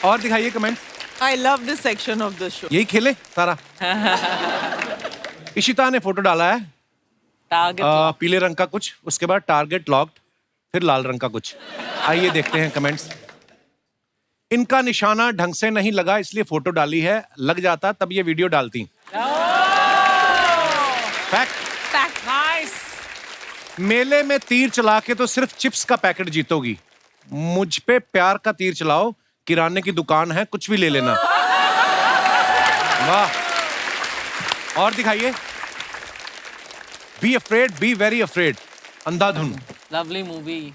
और दिखाइए comments.
I love this section of the show.
यही खेले सारा। इशिता ने फोटो डाला है, पीले रंग का कुछ, उसके बाद टारगेट लॉक्ड, फिर लाल रंग का कुछ। आइए देखते हैं कमेंट्स। इनका निशाना ढंग से नहीं लगा इसलिए फोटो डाली है, लग जाता तब ये वीडियो डालती। फैक्ट।
Nice.
मेले में तीर चला के तो सिर्फ चिप्स का पैकेट जीतोगी, मुझ पे प्यार का तीर चलाओ, किराने की दुकान है कुछ भी ले लेना। वाह। और दिखाइए। Be afraid, be very afraid, Andhadhun.
Lovely movie.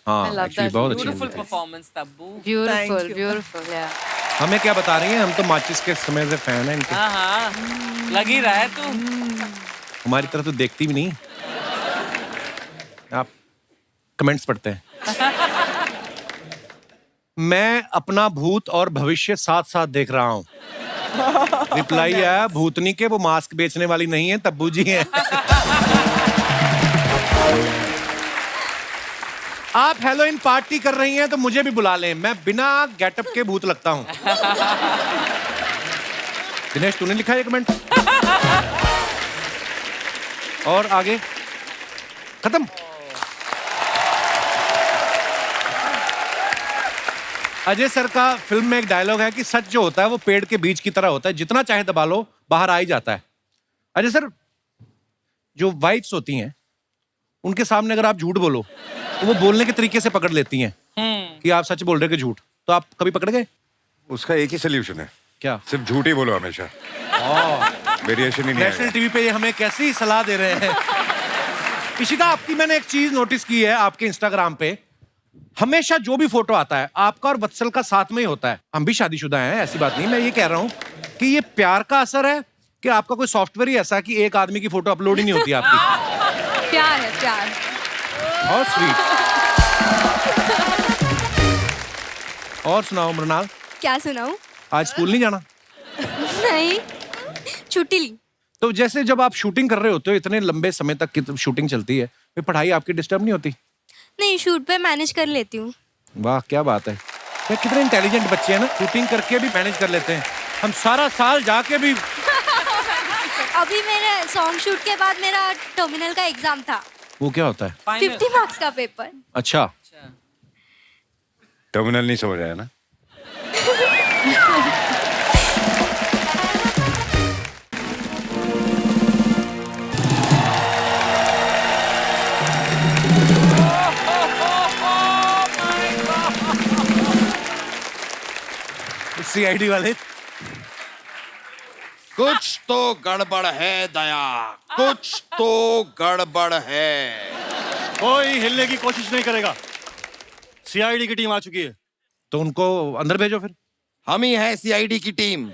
हाँ,
I love
actually
that.
बहुत अच्छी
Beautiful
movie है।
performance, Tabbu.
ब्यूटीफुल ब्यूटीफुल या।
हमें क्या बता रही हैं? हम तो माचिस के समय से फैन हैं इनके।
हाँ, लग ही रहा है तू।
हमारी तरफ तो देखती भी नहीं। आप कमेंट्स पढ़ते हैं। मैं अपना भूत और भविष्य साथ साथ देख रहा हूं। रिप्लाई आया, भूतनी के वो मास्क बेचने वाली नहीं है, तब्बू जी हैं। आप हेलोइन पार्टी कर रही हैं तो मुझे भी बुला लें, मैं बिना गेटअप के भूत लगता हूं। दिनेश तूने लिखा है कमेंट। और आगे खत्म। अजय सर का फिल्म में एक डायलॉग है कि सच जो होता है वो पेड़ के बीज की तरह होता है, जितना चाहे दबा लो बाहर आ ही जाता है। अजय सर, जो वाइफ्स होती हैं उनके सामने अगर आप झूठ बोलो तो वो बोलने के तरीके से पकड़ लेती हैं कि आप सच बोल रहे कि झूठ। तो आप कभी पकड़ गए?
उसका एक ही सोल्यूशन है,
क्या?
सिर्फ झूठ ही बोलो हमेशा। वेरिएशन ही नहीं
नेशनल
आएगा।
टीवी पे ये हमें कैसी सलाह दे रहे हैं। इशिता, आपकी मैंने एक चीज नोटिस की है, आपके इंस्टाग्राम पे हमेशा जो भी फोटो आता है आपका और वत्सल का साथ में ही होता है। हम भी शादीशुदा हैं, ऐसी बात नहीं। मैं ये कह रहा हूँ कि ये प्यार का असर है कि आपका कोई सॉफ्टवेयर ही ऐसा कि एक आदमी की फोटो अपलोड ही नहीं होती आपकी।
प्यार है प्यार।
और स्वीट। और सुनाओ मृणाल।
क्या सुनाऊं?
आज स्कूल नहीं जाना?
नहीं, छुट्टी ली।
तो जैसे जब आप शूटिंग कर रहे होते हो इतने लंबे समय तक की शूटिंग चलती है, फिर पढ़ाई आपकी डिस्टर्ब नहीं होती?
नहीं, शूट पे मैनेज कर लेती हूँ।
वाह क्या बात है। ये कितने इंटेलिजेंट बच्चे हैं ना, शूटिंग करके भी मैनेज कर लेते हैं। हम सारा साल जाके भी।
अभी मेरे सॉन्ग शूट के बाद मेरा टर्मिनल का एग्जाम था।
वो क्या होता है?
50 मार्क्स का पेपर।
अच्छा,
टर्मिनल नहीं समझ आया ना?
सीआईडी वाले।
कुछ तो गड़बड़ है दया, कुछ तो गड़बड़ है।
कोई हिलने की कोशिश नहीं करेगा। सीआईडी की टीम आ चुकी है।
तो उनको अंदर भेजो फिर।
हम ही हैं सीआईडी की टीम।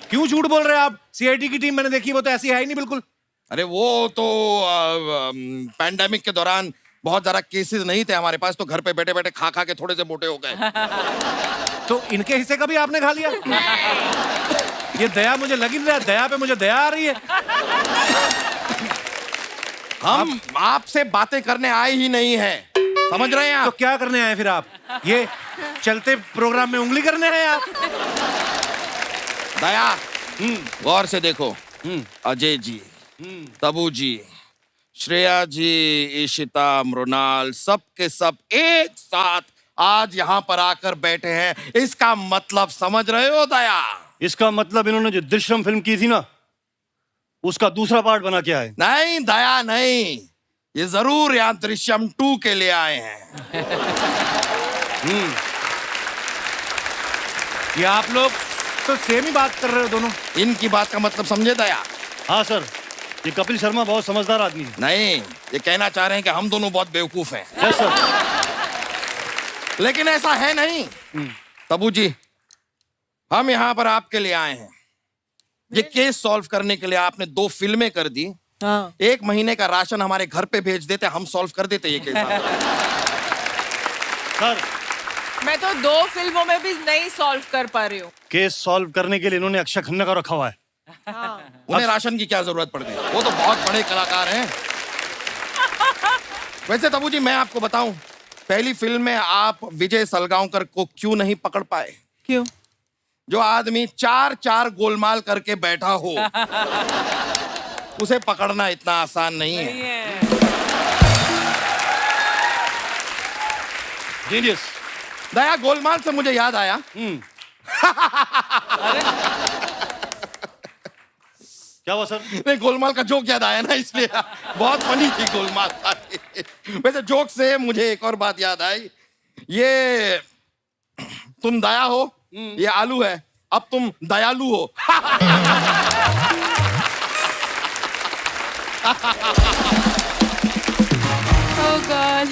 क्यों झूठ बोल रहे हैं आप? सीआईडी की टीम मैंने देखी, वो तो ऐसी है ही नहीं बिल्कुल।
अरे वो तो पैंडेमिक के दौरान बहुत ज्यादा केसेस नहीं थे हमारे पास, तो घर पे बैठे बैठे खा खा के थोड़े से मोटे हो गए।
तो इनके हिस्से का भी आपने खा लिया? ये दया मुझे लग ही नहीं रहा, दया पे मुझे दया आ रही है।
हम आपसे बातें करने आए ही नहीं हैं, समझ रहे हैं
तो
आप?
क्या करने आए फिर आप? ये चलते प्रोग्राम में उंगली करने हैं आप?
दया, गौर से देखो। अजय जी, तबू जी, श्रेया जी, ईशिता, मृणाल, सब के सब एक साथ आज यहाँ पर आकर बैठे हैं। इसका मतलब समझ रहे हो दया?
इसका मतलब इन्होंने जो दृश्यम फिल्म की थी ना, उसका दूसरा पार्ट बना के आए।
नहीं दया नहीं, ये जरूर यहाँ दृश्यम 2 के लिए आए हैं।
ये आप लोग तो सेम ही बात कर रहे हो दोनों।
इनकी बात का मतलब समझे दया?
हाँ सर, ये कपिल शर्मा बहुत समझदार आदमी है।
नहीं, ये कहना चाह रहे हैं कि हम दोनों बहुत बेवकूफ हैं।
Yes sir.
लेकिन ऐसा है नहीं। तबू जी, हम यहाँ पर आपके लिए आए हैं। ये केस सॉल्व करने के लिए आपने 2 फिल्में कर दी।
हाँ।
1 महीने का राशन हमारे घर पे भेज देते, हम सॉल्व कर देते ये केस।
सर,
मैं तो 2 फिल्मों में भी नहीं सॉल्व कर पा रही हूँ।
केस सॉल्व करने के लिए इन्होंने अक्षय खन्ना का रखा हुआ है।
उन्हें राशन की क्या जरूरत पड़ गई? वो तो बहुत बड़े कलाकार हैं। वैसे तबू जी, मैं आपको बताऊं, पहली फिल्म में आप विजय सलगांवकर को क्यों नहीं पकड़ पाए?
क्यों?
जो आदमी 4 गोलमाल करके बैठा हो, उसे पकड़ना इतना आसान नहीं है।
जीनियस।
दया, गोलमाल से मुझे याद आया।
क्या हुआ सर?
नहीं, गोलमाल का जोक याद आया ना, इसलिए बहुत फनी थी गोलमाल। वैसे जोक से मुझे एक और बात याद आई। ये तुम दया हो, ये आलू है, अब तुम दयालु हो।
Oh God.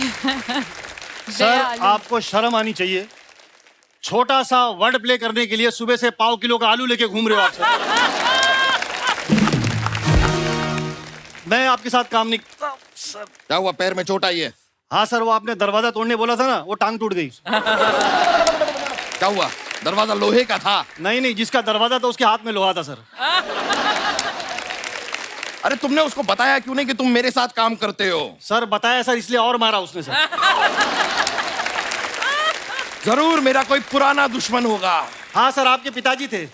सर, आपको शर्म आनी चाहिए। छोटा सा वर्ड प्ले करने के लिए सुबह से पाव किलो का आलू लेके घूम रहे हो आप सर। मैं आपके साथ काम नहीं सर।
क्या हुआ, पैर में चोट आई है?
हाँ सर, वो आपने दरवाजा तोड़ने बोला था ना, वो टांग टूट गई।
क्या हुआ, दरवाजा लोहे का था?
नहीं नहीं, जिसका दरवाजा था उसके हाथ में लोहा था सर।
अरे तुमने उसको बताया क्यों नहीं कि तुम मेरे साथ काम करते हो?
सर बताया सर, इसलिए और मारा उसने सर।
जरूर मेरा कोई पुराना दुश्मन होगा।
हाँ सर, आपके पिताजी थे।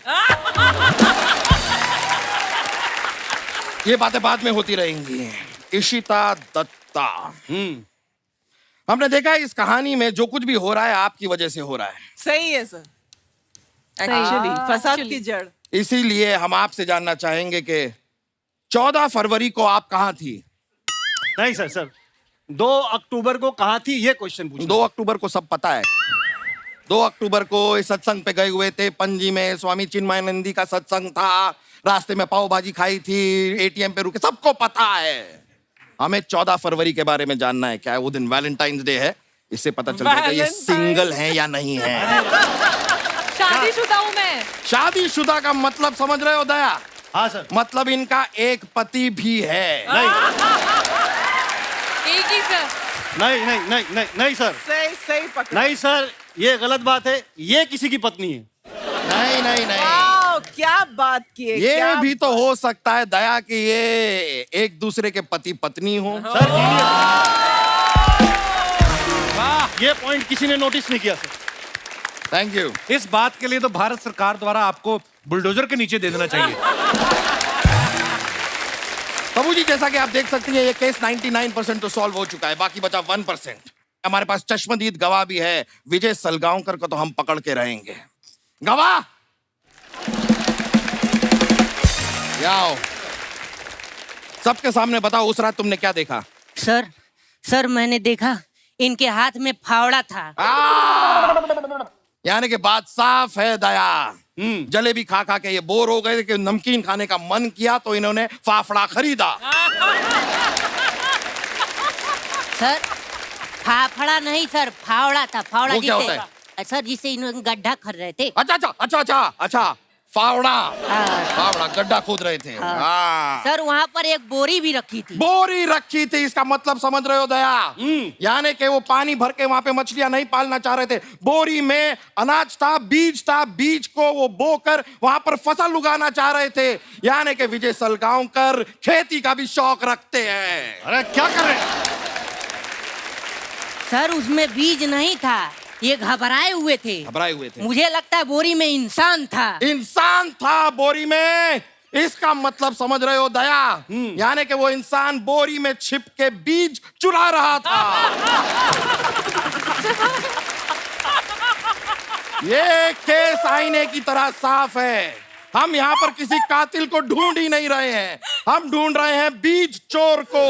ये बातें बाद में होती रहेंगी। इशिता दत्ता, हमने देखा है इस कहानी में जो कुछ भी हो रहा है आपकी वजह से हो रहा है।
सही है सर। एक्चुअली फसाद की जड़।
इसीलिए हम आपसे जानना चाहेंगे कि 14 फरवरी को आप कहाँ थी?
नहीं सर, सर 2 अक्टूबर को कहाँ थी, ये क्वेश्चन पूछना।
2 अक्टूबर को सब पता है। 2 अक्टूबर को इस सत्संग पे गए हुए थे, पणजी में स्वामी चिन्मयानंदी का सत्संग था। रास्ते में पाव भाजी खाई थी, एटीएम पे रुके, सबको पता है। हमें 14 फरवरी के बारे में जानना है। क्या है वो दिन? वैलेंटाइंस डे है, इससे पता चल जाएगा ये सिंगल है या नहीं है।
शादीशुदा हूँ मैं।
शादीशुदा का मतलब समझ रहे हो दया?
हाँ सर।
मतलब इनका एक पति भी है।
नहीं
एक ही सर।
नहीं नहीं नहीं नहीं नहीं सर,
सही पकड़ा।
नहीं सर, ये गलत बात है। ये किसी की पत्नी है।
नहीं नहीं नहीं,
वाओ, क्या बात की है।
ये
क्या
भी तो हो सकता है दया कि ये एक दूसरे के पति पत्नी हो।
सर ये पॉइंट किसी ने नोटिस नहीं किया सर।
Thank you.
इस बात के लिए तो भारत सरकार द्वारा आपको बुलडोजर के नीचे दे देना चाहिए।
तबू जी, जैसा कि आप देख सकती हैं, ये केस 99% तो सॉल्व हो चुका है, बाकी बचा 1%। हमारे पास चश्मदीद गवाह भी है। विजय सलगांवकर को तो हम पकड़ के रहेंगे। गवाह आओ, सबके सामने बताओ, उस रात तुमने क्या देखा?
सर मैंने देखा इनके हाथ में फावड़ा था।
यानी कि बात साफ है दया। जलेबी खा खा के ये बोर हो गए कि नमकीन खाने का मन किया तो इन्होंने फाफड़ा खरीदा।
सर फाफड़ा नहीं सर, फावड़ा था। फावड़ा
वो क्या होता
जिसे सर जिसे इन्होंने गड्ढा कर रहे थे।
अच्छा फावड़ा। फावड़ा गड्ढा खोद रहे थे।
सर वहाँ पर एक बोरी भी रखी थी।
बोरी रखी थी, इसका मतलब समझ रहे हो दया? यानी कि वो पानी भर के वहां पे मछलियां नहीं पालना चाह रहे थे। बोरी में अनाज था, बीज को वो बोकर वहां पर फसल उगाना चाह रहे थे। यानी कि विजय सलगांवकर खेती का भी शौक रखते हैं।
अरे क्या कर रहे हैं?
सर उसमें बीज नहीं था, ये घबराए हुए थे। मुझे लगता है बोरी में इंसान था।
बोरी में। इसका मतलब समझ रहे हो दया? यानी कि वो इंसान बोरी में छिप के बीज चुरा रहा था। ये केस आईने की तरह साफ है। हम यहाँ पर किसी कातिल को ढूंढ ही नहीं रहे हैं, हम ढूंढ रहे हैं बीज चोर को।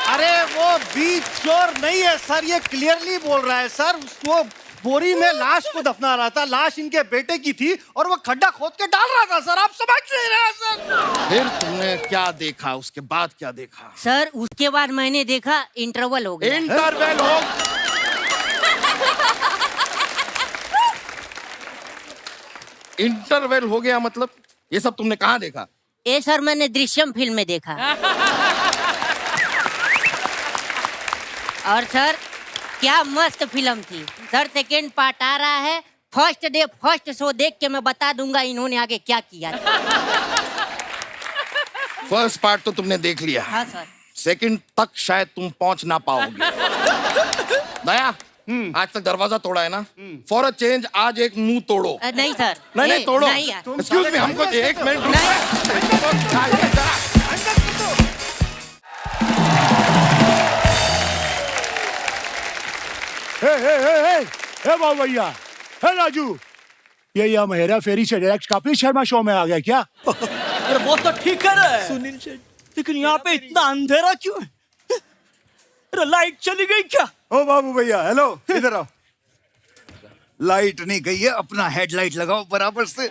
अरे वो बीज चोर नहीं है सर, ये क्लियरली बोल रहा है सर। उसको बोरी में लाश को दफना रहा था, लाश इनके बेटे की थी और वो खड्डा खोद के डाल रहा था सर। आप समझ नहीं रहे सर।
फिर तुमने क्या देखा? उसके बाद क्या देखा?
सर उसके बाद मैंने देखा इंटरवल हो गया।
इंटरवल हो इंटरवल हो गया मतलब? ये सब तुमने कहाँ देखा?
ये सर मैंने दृश्यम फिल्म में देखा। और सर क्या मस्त फिल्म थी सर। सेकेंड पार्ट आ रहा है। फर्स्ट डे फर्स्ट शो देख के मैं बता दूंगा इन्होंने आगे क्या किया।
फर्स्ट पार्ट तो तुमने देख लिया।
हाँ सर।
सेकंड तक शायद तुम पहुंच ना पाओगे। दया, आज तक दरवाजा तोड़ा है ना? फॉर अ चेंज आज एक मुंह तोड़ो।
नहीं सर।
नहीं तोड़ो।
नहीं यार।
एक्सक्यूज मी, हमको एक मिनट।
बाबू भैया, हे राजू, ये यहाँ हेरा फेरी से डायरेक्ट कपिल शर्मा शो में आ गया क्या?
अरे वो तो ठीक कर रहा है सुनील शेठ, लेकिन यहाँ पे इतना अंधेरा क्यों है? अरे लाइट चली गई क्या?
ओ बाबू भैया, हेलो, इधर आओ। लाइट नहीं गई है, अपना हेडलाइट लगाओ बराबर से।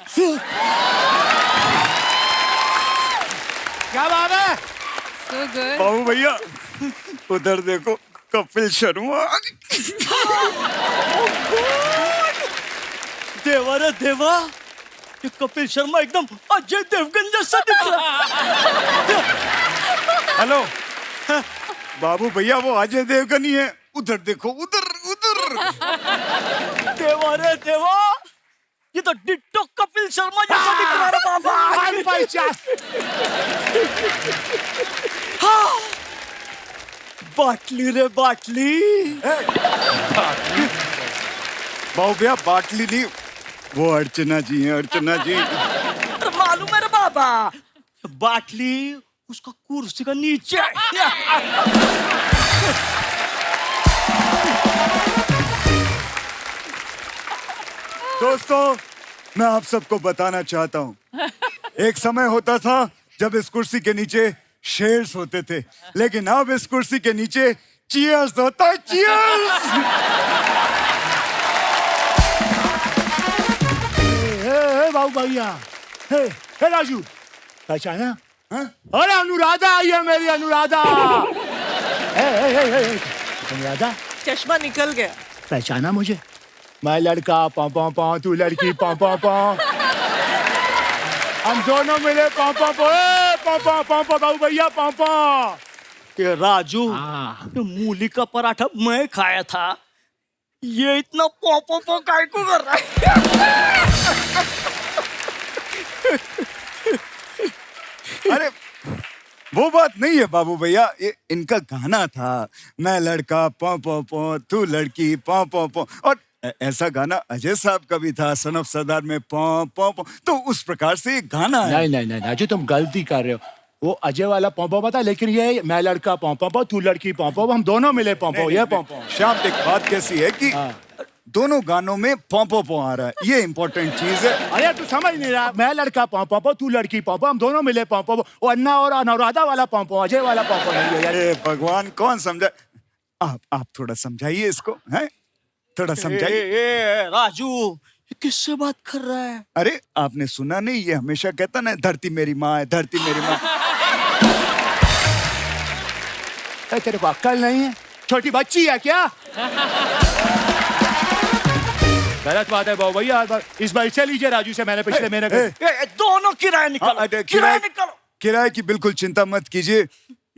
क्या बात है?
So good.
बाबू भैया उधर देखो, कपिल शर्मा।
देवा रे देवा, ये कपिल शर्मा एकदम अजय देवगन जैसा दिख रहा।
हेलो बाबू भैया, वो अजय देवगन ही है। उधर देखो, उधर उधर।
देवा रे देवा, ये तो डिट्टो कपिल शर्मा जैसा दिख रहा है बाबा। हाँ, बाटली रे बाटली।
बाबू भैया बाटली नहीं, वो अर्चना जी हैं, अर्चना जी।
मालूम है रे बाबा, बाटली उसका कुर्सी का नीचे।
दोस्तों, मैं आप सबको बताना चाहता हूँ, एक समय होता था जब इस कुर्सी के नीचे शेर्स होते थे, लेकिन अब इस कुर्सी के नीचे चीयर्स होता है। चीयर्स।
बाबू भैया, हे राजू, पहचाना? अरे अनुराधा आई है, मेरी अनुराधा। अनुराधा,
चश्मा निकल गया।
पहचाना मुझे? मैं लड़का पौ पौ पौ, तू लड़की पौ पौ पौ, हम दोनों मिले पौ पौ पौ, पौ पौ पौ पौ, बाबू भैया पौ पौ।
ये राजू, ये मूली का पराठा मैं खाया था, ये इतना पौ पौ पौ काय को कर रहा है?
अरे वो बात नहीं है बाबू भैया, ये इनका गाना था, मैं लड़का पौ पौ पौ, तू लड़की पौ पौ पौ। और ऐसा गाना अजय साहब का भी था, सन ऑफ सरदार में पौ पौ पौ, तो उस प्रकार से गाना है।
नहीं नहीं नहीं राजू, तुम गलती कर रहे हो। वो अजय वाला पौ पौ था, लेकिन ये मैं लड़का पौ पौ पौ, तू लड़की पौ पौ, हम दोनों मिले पौ पौ, ये पौ पौ।
श्याम, एक बात कैसी है कि दोनों गानों में पौ पौ पौ आ रहा है, ये इम्पोर्टेंट चीज है।
अरे तू समझ नहीं रहा, मैं लड़का पौ पौ पौ, तू लड़की पौ पौ, हम दोनों मिले पौ पौ। वो अन्ना और अनुराधा वाला पौ पौ, अजय वाला पौ पौ नहीं है।
अरे भगवान, कौन समझा? आप थोड़ा समझाइए इसको, हैं? थोड़ा समझाइए।
राजू किससे बात कर रहा है?
अरे आपने सुना नहीं, ये हमेशा कहता ना धरती मेरी माँ है, धरती मेरी माँ।
तेरे को अक्ल नहीं है? छोटी बच्ची है क्या? गलत बात है बाबू भैया, इस बार से लीजिए राजू से, मैंने पिछले महीने
दोनों किराया निकालो, किराया निकालो।
किराए की बिल्कुल चिंता मत कीजिए,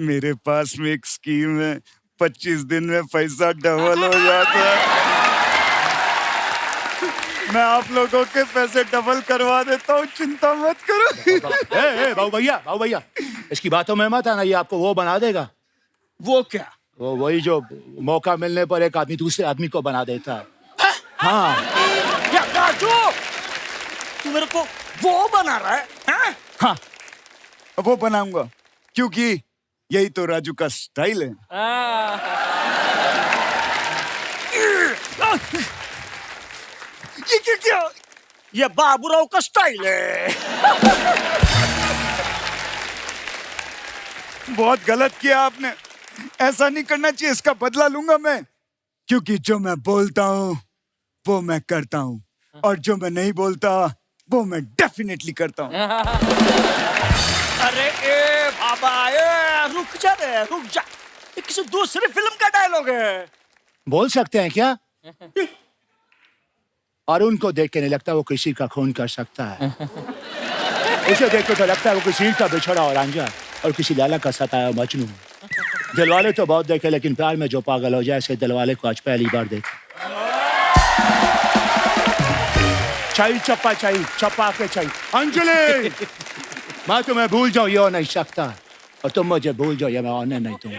मेरे पास में एक स्कीम है, 25 दिन में पैसा डबल हो जाता है। मैं आप लोगों के पैसे डबल करवा देता हूँ, चिंता मत करो।
बाबू भैया इसकी बातों में मत आना, ये आपको वो बना देगा।
वो क्या?
वो वही जो मौका मिलने पर एक आदमी दूसरे आदमी को बना देता है। हाँ
या राजू, तू मेरे को वो बना रहा है?
हाँ, वो बनाऊंगा, क्योंकि यही तो राजू का स्टाइल है।
ये क्या? ये बाबूराव का स्टाइल है।
बहुत गलत किया आपने, ऐसा नहीं करना चाहिए, इसका बदला लूंगा मैं, क्योंकि जो मैं बोलता हूँ वो मैं करता हूँ, और जो मैं नहीं बोलता वो मैं डेफिनेटली करता हूँ।
अरे ए बाबा, रुक जा रे, रुक जा, ये किसी दूसरी फिल्म का डायलॉग है।
बोल सकते हैं क्या? और उनको देख के नहीं लगता वो किसी का खून कर सकता है। इसे देख के तो लगता है वो किसी का बिछड़ा और रांझा और किसी लाला का सताया मजनू। दिलवाले तो बहुत देखे, लेकिन प्यार में जो पागल हो जाए, ऐसे दिलवाले को आज पहली बार देखा। चाहिए चप्पा के चाहिए। अंजलि, मैं तुम्हें भूल जाऊं ये हो नहीं सकता, और तुम मुझे भूल जाओ ये मैं होने नहीं दूंगा।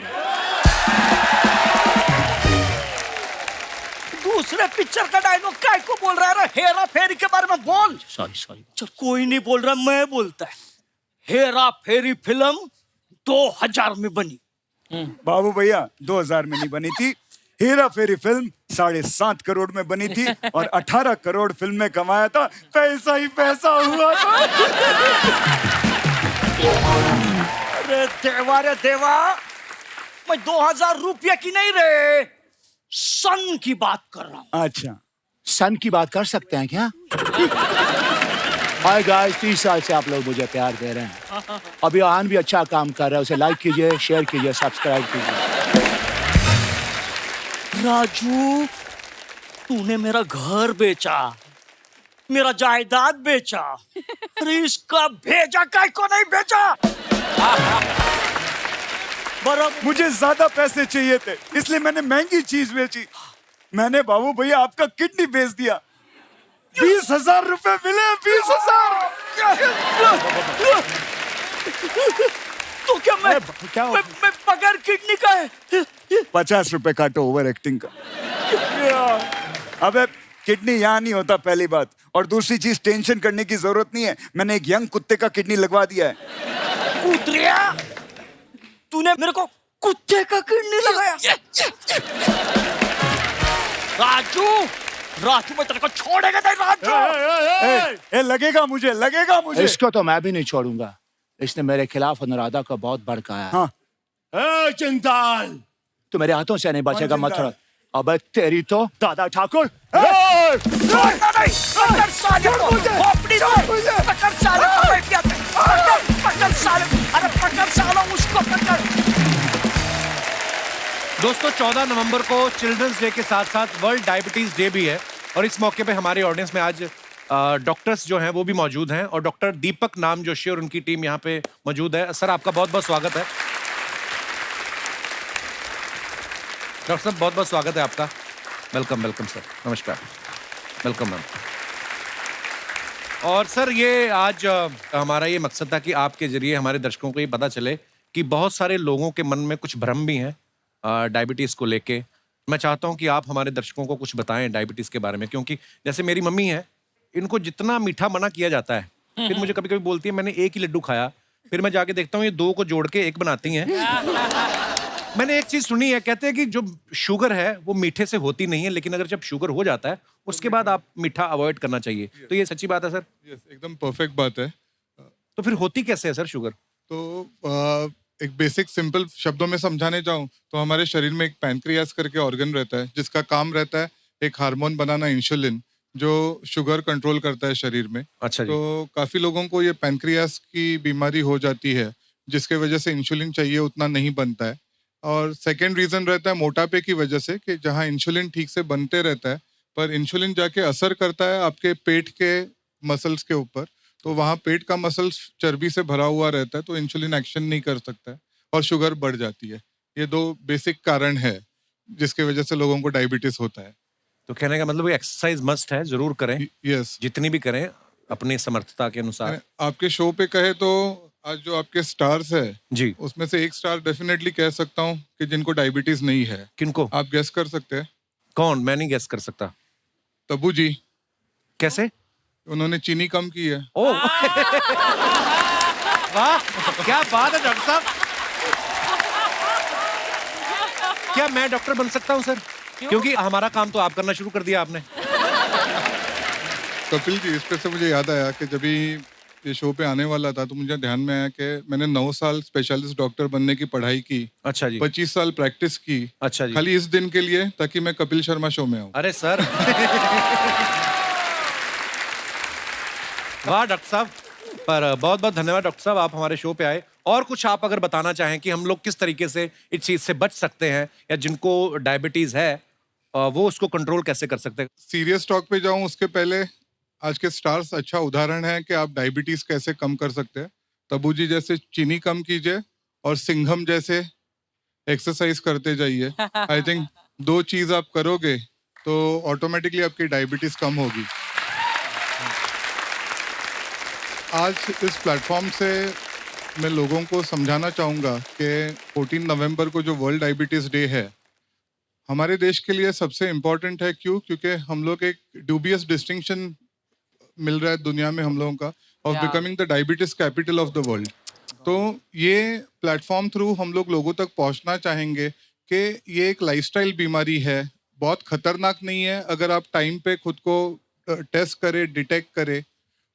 दूसरे पिक्चर का डायलॉग काय को बोल रहा है? हेरा फेरी के बारे में बोल।
सॉरी।
चल, कोई नहीं बोल रहा, मैं बोलता है। हेरा फेरी फिल्म 2000 में बनी।
बाबू भैया 2000 में नहीं बनी थी, हेरा फेरी फिल्म 7.5 करोड़ में बनी थी, और 18 करोड़ फिल्म में कमाया था, पैसा ही पैसा हुआ था।
अरे देवा, मैं 2000 रुपया की नहीं रे, सन की बात कर रहा हूँ।
अच्छा,
सन की बात कर सकते हैं क्या? हाय गाइस, 30 साल से आप लोग मुझे प्यार दे रहे हैं। अभी आन भी अच्छा काम कर रहा है, उसे लाइक कीजिए, शेयर कीजिए, सब्सक्राइब कीजिए।
राजू, तूने मेरा घर बेचा, मेरा जायदाद बेचा, अरे इसका भेजा काय को नहीं बेचा? बराबर।
मुझे ज्यादा पैसे चाहिए थे, इसलिए मैंने महंगी चीज बेची। मैंने बाबू भैया आपका किडनी बेच दिया, 20,000 रुपए मिले। 20,000।
तो क्या मैं बगैर किडनी का है?
50 रुपए काटो ओवर एक्टिंग का। अबे किडनी यहाँ नहीं होता, पहली बात, और दूसरी चीज टेंशन करने की जरूरत नहीं है, मैंने एक यंग कुत्ते का किडनी लगवा दिया है।
कुतरिया, तूने मेरे को कुत्ते का किडनी लगाया? राजू, मैं तेरे को छोड़ेगा नहीं राजू।
लगेगा मुझे।
इसको तो मैं भी नहीं छोड़ूंगा, इसने मेरे खिलाफ अनुराधा को बहुत भड़काया।
हाँ।
चिंताल, तू मेरे हाथों से नहीं बचेगा, मत छोड़। अबे तेरी तो दादा ठाकुर।
दोस्तों 14 नवंबर को चिल्ड्रंस डे के साथ साथ वर्ल्ड डायबिटीज डे भी है, और इस मौके पे हमारे ऑडियंस में आज डॉक्टर्स जो हैं वो भी मौजूद हैं, और डॉक्टर दीपक नाम जोशी और उनकी टीम यहाँ पे मौजूद है। सर, आपका बहुत बहुत स्वागत है। डॉक्टर साहब, बहुत बहुत स्वागत है आपका। वेलकम सर, नमस्कार, वेलकम मैम। और सर, ये आज हमारा ये मकसद था कि आपके जरिए हमारे दर्शकों को ये पता चले कि बहुत सारे लोगों के मन में कुछ भ्रम भी हैं डायबिटीज़ को लेके। मैं चाहता हूँ कि आप हमारे दर्शकों को कुछ बताएं डायबिटीज़ के बारे में, क्योंकि जैसे मेरी मम्मी है, इनको जितना मीठा मना किया जाता है, फिर मुझे कभी कभी बोलती है मैंने एक ही लड्डू खाया, फिर मैं जाके देखता हूँ ये 2 को जोड़ के 1 बनाती हैं। मैंने एक चीज सुनी है, कहते हैं कि जो शुगर है वो मीठे से होती नहीं है, लेकिन अगर जब शुगर हो जाता है उसके बाद आप मीठा अवॉइड करना चाहिए। तो ये सच्ची बात है सर?
एकदम परफेक्ट बात है।
तो फिर होती कैसे है सर शुगर?
तो एक बेसिक सिंपल शब्दों में समझाने जाऊं तो हमारे शरीर में एक पैनक्रियास करके ऑर्गन रहता है, जिसका काम रहता है एक हार्मोन बनाना इंसुलिन, जो शुगर कंट्रोल करता है शरीर में।
अच्छा जी।
तो काफ़ी लोगों को ये पैनक्रियास की बीमारी हो जाती है, जिसके वजह से इंसुलिन चाहिए उतना नहीं बनता है। और सेकेंड रीज़न रहता है मोटापे की वजह से, कि जहाँ इंसुलिन ठीक से बनते रहता है, पर इंसुलिन जाके असर करता है आपके पेट के मसल्स के ऊपर, तो वहाँ पेट का मसल्स चर्बी से भरा हुआ रहता है, तो इंसुलिन एक्शन नहीं कर सकता है और शुगर बढ़ जाती है। ये 2 बेसिक कारण है जिसके वजह से लोगों को डायबिटीज होता है।
तो कहने का मतलब एक्सरसाइज मस्ट है, जरूर करें।
यस,
जितनी भी करें अपनी समर्थता के अनुसार।
आपके शो पे कहे तो आज जो आपके स्टार्स है
जी,
उसमें से एक स्टार डेफिनेटली कह सकता हूँ कि जिनको डायबिटीज नहीं है।
किनको?
आप गेस कर सकते हैं?
कौन? मैं नहीं गेस कर सकता।
तब्बू जी।
कैसे?
उन्होंने चीनी कम की है।
ओ वाह, क्या बात है डॉक्टर साहब। क्या मैं डॉक्टर बन सकता हूँ सर? क्योंकि हमारा काम तो आप करना शुरू कर दिया आपने।
कपिल जी, इस पे से मुझे याद आया कि जब ये शो पे आने वाला था तो मुझे ध्यान में आया कि मैंने 9 साल स्पेशलिस्ट डॉक्टर बनने की पढ़ाई की।
अच्छा जी।
25 साल प्रैक्टिस की।
अच्छा जी।
खाली इस दिन के लिए, ताकि मैं कपिल शर्मा शो में आऊँ।
अरे सर वाह डॉक्टर साहब, पर बहुत बहुत धन्यवाद डॉक्टर साहब, आप हमारे शो पे आए। और कुछ आप अगर बताना चाहें कि हम लोग किस तरीके से इस चीज से बच सकते हैं, या जिनको डायबिटीज है वो उसको कंट्रोल कैसे कर सकते हैं?
सीरियस टॉक पे जाऊं उसके पहले आज के स्टार्स अच्छा उदाहरण है कि आप डायबिटीज कैसे कम कर सकते हैं। तब्बू जी जैसे चीनी कम कीजिए और सिंघम जैसे एक्सरसाइज करते जाइए। आई थिंक 2 चीज आप करोगे तो ऑटोमेटिकली आपकी डायबिटीज कम होगी। आज इस प्लेटफॉर्म से मैं लोगों को समझाना चाहूँगा कि 14 नवंबर को जो वर्ल्ड डायबिटीज़ डे है हमारे देश के लिए सबसे इम्पोर्टेंट है। क्यों? क्योंकि हम लोग एक ड्यूबियस डिस्टिंक्शन मिल रहा है दुनिया में हम लोगों का, of becoming the diabetes capital of the world. तो ये प्लेटफॉर्म थ्रू हम लोगों तक पहुंचना चाहेंगे कि ये एक लाइफस्टाइल बीमारी है, बहुत खतरनाक नहीं है अगर आप टाइम पे खुद को टेस्ट करें, डिटेक्ट करें।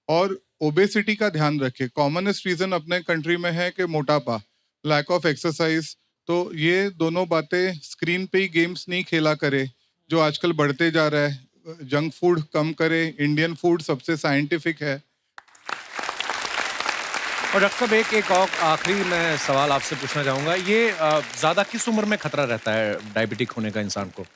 और ओबेसिटी का ध्यान रखें। कॉमनेस्ट रीजन अपने कंट्री में है कि मोटापा, लैक ऑफ एक्सरसाइज। तो ये दोनों बातें स्क्रीन पे ही गेम्स नहीं खेला करे जो आजकल बढ़ते जा रहा है। जंक फूड कम करे, इंडियन फूड सबसे साइंटिफिक है।
और डॉक्टर साहब एक और आखिरी मैं सवाल आपसे पूछना चाहूंगा, ये ज्यादा किस उम्र में खतरा रहता है डायबिटिक होने का इंसान को?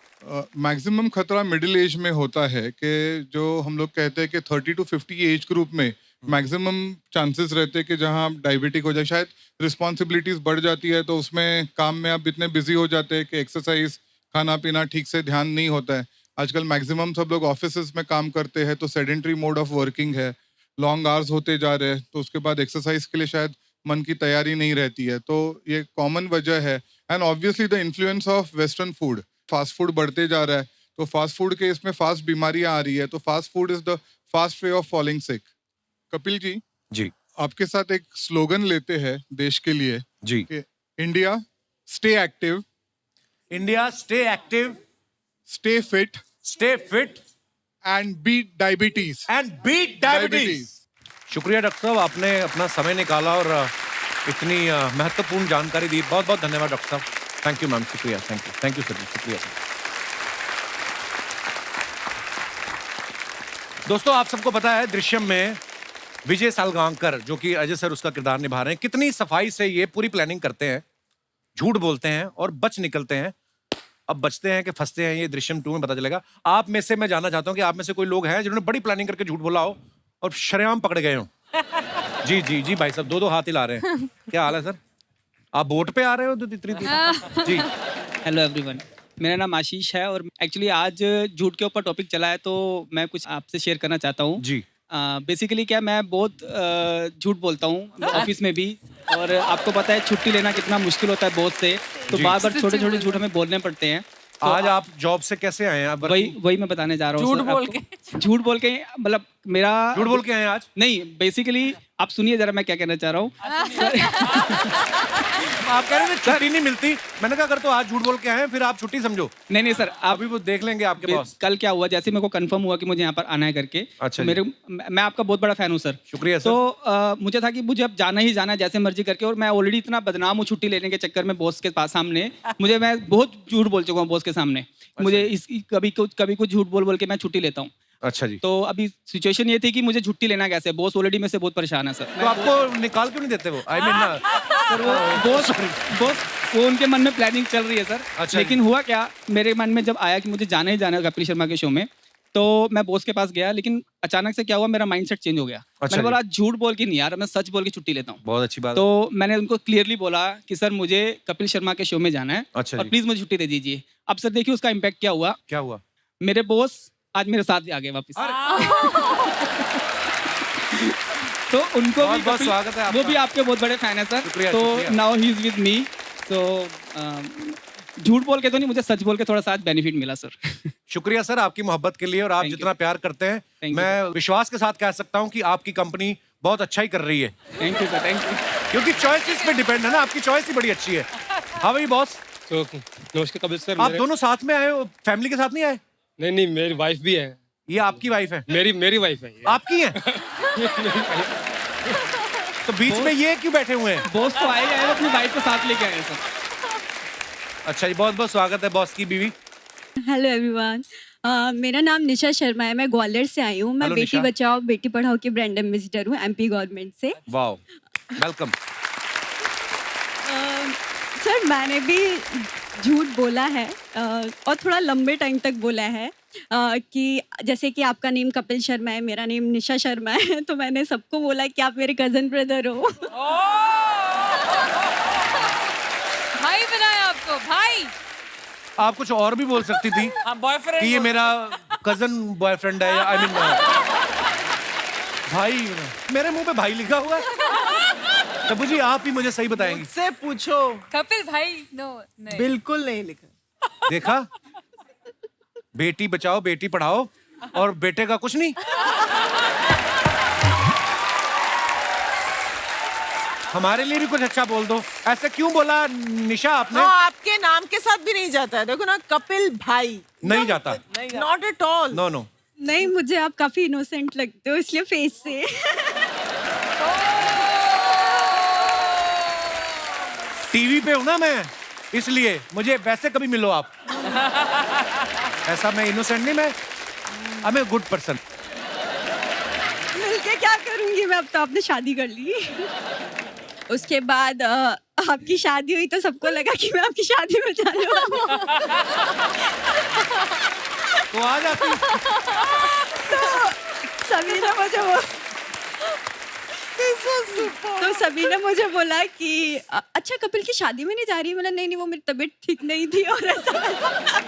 मैक्सिमम खतरा मिडिल एज में होता है, कि जो हम लोग कहते हैं कि 30 to 50 एज ग्रुप में मैक्सिमम चांसेस रहते हैं कि जहां आप डायबिटिक हो जाए। शायद रिस्पॉन्सिबिलिटीज बढ़ जाती है तो उसमें काम में आप इतने बिजी हो जाते हैं कि एक्सरसाइज, खाना पीना ठीक से ध्यान नहीं होता है। आजकल मैक्सिमम सब लोग ऑफिस में काम करते हैं तो सेडेंट्री मोड ऑफ वर्किंग है, लॉन्ग आवर्स होते जा रहे हैं, तो उसके बाद एक्सरसाइज के लिए शायद मन की तैयारी नहीं रहती है। तो ये कॉमन वजह है। And obviously the influence of western food, fast food बढ़ते जा रहा है, तो फास्ट फूड के इसमें फास्ट बीमारियां आ रही है। तो fast food is the fast way of falling sick. Kapil ji,
जी
आपके साथ एक स्लोगन लेते हैं देश के लिए
जी,
कि India stay active,
India stay active,
stay fit and beat diabetes.
शुक्रिया डॉक्टर साहब, आपने अपना समय निकाला और इतनी महत्वपूर्ण जानकारी दी। बहुत बहुत धन्यवाद डॉक्टर साहब। थैंक यू मैम, शुक्रिया। थैंक यू सर, शुक्रिया सर। दोस्तों, आप सबको पता है दृश्यम में विजय सालगांवकर, जो कि अजय सर उसका किरदार निभा रहे हैं, कितनी सफाई से ये पूरी प्लानिंग करते हैं, झूठ बोलते हैं और बच निकलते हैं। अब बचते हैं कि फंसते हैं, ये दृश्यम 2 में पता चलेगा। आप में से मैं जानना चाहता हूं कि आप में से कोई लोग हैं जिन्होंने बड़ी प्लानिंग करके झूठ बोला हो और शरेआम पकड़े गए हो? जी जी जी भाई साहब, 2 हाथ हिला रहे हैं। क्या हाल है सर? आप बोट पे आ रहे हो इतनी दूर? जी।
हेलो एवरीवन, मेरा नाम आशीष है और एक्चुअली आज झूठ के ऊपर टॉपिक चला है तो मैं कुछ आपसे शेयर करना चाहता हूँ।
जी।
बेसिकली क्या, मैं बहुत झूठ बोलता हूँ ऑफिस में भी, और आपको पता है छुट्टी लेना कितना मुश्किल होता है बहुत से, तो बार बार छोटे छोटे झूठ हमें बोलने पड़ते हैं। तो
आज आप जॉब से कैसे आए हैं?
वही मैं बताने जा रहा हूँ। झूठ बोल के मतलब मेरा
झूठ बोल के आए आज?
नहीं, बेसिकली आप सुनिए जरा मैं क्या कहना चाह रहा हूँ।
आप कह रहे थे छुट्टी नहीं मिलती, मैंने कहा अगर तो आज झूठ बोल के आए हैं, फिर आप छुट्टी समझो।
नहीं सर, आप
अभी वो देख लेंगे आपके बॉस।
कल क्या हुआ, जैसे मेरे को कंफर्म हुआ कि मुझे यहाँ पर आना है करके।
अच्छा
तो मैं आपका बहुत बड़ा फैन हूँ सर।
शुक्रिया सर।
तो मुझे था कि मुझे अब जाना ही जाना है जैसे मर्जी करके, और मैं ऑलरेडी इतना बदनाम हूँ छुट्टी लेने के चक्कर में बॉस के पास सामने। मैं बहुत झूठ बोल चुका हूँ बॉस के सामने। मुझे कभी कुछ झूठ बोल के मैं छुट्टी लेता हूँ।
अच्छा जी।
तो अभी सिचुएशन ये थी कि मुझे छुट्टी लेना कैसे, बॉस ऑलरेडी मेरे से बहुत परेशान है सर।
तो आपको निकाल क्यों नहीं देते वो? आई मीन
सर वो उनके मन में प्लानिंग चल रही है सर।
अच्छा
लेकिन हुआ क्या, मेरे मन में जब आया कि मुझे जाना ही जाना है कपिल शर्मा के शो में, तो मैं बॉस के पास गया, लेकिन अचानक से क्या हुआ, मेरा माइंडसेट चेंज हो गया।
अच्छा
मैंने बोला झूठ बोल के नहीं यार, मैं सच बोल के छुट्टी लेता हूँ।
बहुत अच्छी बात।
तो मैंने उनको क्लियरली बोला कि सर मुझे कपिल शर्मा के शो में जाना है,
अच्छा
और
जी।
प्लीज मुझे छुट्टी दे दीजिए। अब सर देखिए उसका इम्पैक्ट क्या हुआ।
क्या हुआ?
मेरे बॉस आज मेरे साथ आ गए वापस। तो उनको भी
बहुत स्वागत है आपका।
वो भी आपके बहुत बड़े फैन है सर।
शुक्रिया,
तो
शुक्रिया।
Now he is with me. तो झूठ बोल के तो नहीं, मुझे सच बोल के थोड़ा सा बेनिफिट मिला सर।
शुक्रिया सर आपकी मोहब्बत के लिए, और आप जितना प्यार करते हैं, मैं विश्वास के साथ कह सकता हूं कि आपकी कंपनी बहुत अच्छा ही कर रही है।
Thank you sir, thank you.
क्योंकि चॉइसेस पे डिपेंड है ना, आपकी चॉइस ही बड़ी अच्छी है। हाँ भाई बॉस।
नमस्कार कपिल सर।
आप दोनों साथ में आए हो, फैमिली के साथ नहीं आए?
नहीं, मेरी वाइफ भी है।
ये आपकी वाइफ है?
मेरी वाइफ है।
आपकी है? तो बीच में ये क्यों बैठे हुए हैं?
बॉस तो आए वो अपनी वाइफ को साथ लेके आए सर।
अच्छा जी, बहुत बहुत स्वागत है बॉस की बीवी।
हेलो एवरीवन, मेरा नाम निशा शर्मा है, मैं ग्वालियर से आई हूँ। मैं
Hello,
बेटी
निशा।
बचाओ बेटी पढ़ाओ की ब्रांड एम्बेसडर हूँ एमपी गवर्नमेंट से।
Wow, welcome.
सर मैंने भी झूठ बोला है, और थोड़ा लंबे टाइम तक बोला है, कि जैसे कि आपका नेम कपिल शर्मा है, मेरा नेम निशा शर्मा है, तो मैंने सबको बोला कि आप मेरे कजन ब्रदर हो।
भाई बनाया आपको भाई।
आप कुछ और भी बोल सकती थी
बॉयफ्रेंड
कि ये मेरा कजन बॉयफ्रेंड है, आई मीन भाई। मेरे मुंह पे भाई लिखा हुआ है। तबू जी आप ही मुझे सही बताएंगी।
मुझसे पूछो।
कपिल भाई नो नहीं।
बिल्कुल नहीं लिखा।
देखा, बेटी बचाओ बेटी पढ़ाओ, और बेटे का कुछ नहीं। हमारे लिए भी कुछ अच्छा बोल दो। ऐसे क्यों बोला निशा आपने?
हाँ, आपके नाम के साथ भी नहीं जाता है, देखो ना, कपिल भाई
नहीं जाता।
Not at all.
No no.
नहीं, मुझे आप काफी इनोसेंट लगते हो, इसलिए फेस से।
टीवी पे हूं ना मैं, इसलिए मुझे वैसे कभी मिलो आप। ऐसा मैं इनोसेंट नहीं, मैं I am a good person.
मिलके क्या करूंगी मैं, अब तो आपने शादी कर ली। उसके बाद आपकी शादी हुई तो सबको लगा कि मैं आपकी शादी में जाने वाली हूँ।
तो आ जाती।
तो सभी ने मुझे बोला कि अच्छा कपिल की शादी में नहीं जा रही। मैंने नहीं, वो मेरी तबीयत ठीक नहीं थी और ऐसा।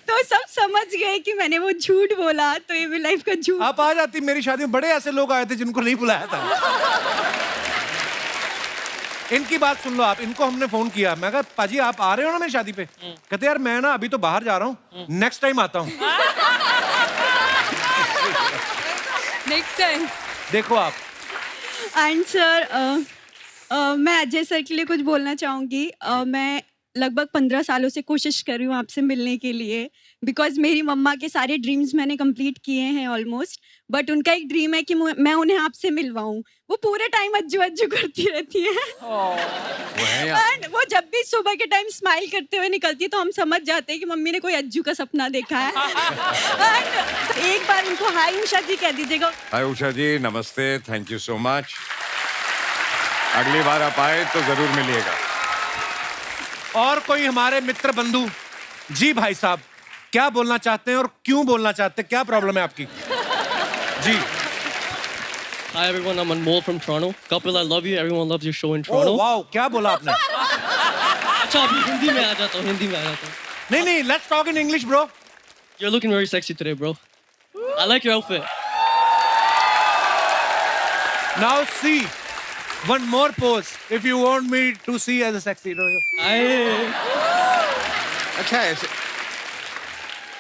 तो सब समझ गए कि मैंने वो झूठ बोला, तो ये भी लाइफ का झूठ।
आप आ जाती मेरी शादी में। बड़े ऐसे लोग आए थे जिनको नहीं बुलाया था। इनकी बात सुन लो आप। इनको हमने फोन किया, मैं कहा पाजी आप आ रहे हो ना मेरी शादी पे? कहते यार मैं ना अभी तो बाहर जा रहा हूँ, नेक्स्ट टाइम आता हूँ।
नेक्स्ट टाइम
देखो आप।
एंड सर मैं अजय सर के लिए कुछ बोलना चाहूँगी। मैं लगभग 15 सालों से कोशिश कर रही हूँ आपसे मिलने के लिए, बिकॉज मेरी मम्मा के सारे ड्रीम्स मैंने कंप्लीट किए हैं ऑलमोस्ट, बट उनका एक ड्रीम है कि मैं उन्हें आपसे मिलवाऊँ। वो पूरे टाइम अज्जू अज्जू करती रहती है। एंड वो जब भी सुबह के टाइम स्माइल करते हुए निकलती है तो हम समझ जाते हैं कि मम्मी ने कोई अज्जू का सपना देखा है। एंड एक बार उनको हाय उषा जी कह दीजिएगा।
हाय उषा जी, नमस्ते, थैंक यू सो मच। अगली बार आप आए तो जरूर मिलिएगा।
और कोई हमारे मित्र बंधु? जी भाई साहब, क्या बोलना चाहते हैं और क्यों बोलना चाहते हैं? क्या प्रॉब्लम है आपकी? जी।
Hi everyone, I'm Anmol from Toronto. Kapil, I love you. Everyone loves your show in Toronto.
Oh wow, क्या बोला आपने?
अच्छा अभी हिंदी में आ जाता हूँ,
नहीं, let's talk in English, bro.
You're looking very sexy today, bro. I like your outfit.
Now see, one more pose. If you want me to see as a sexy.
अच्छा ऐसे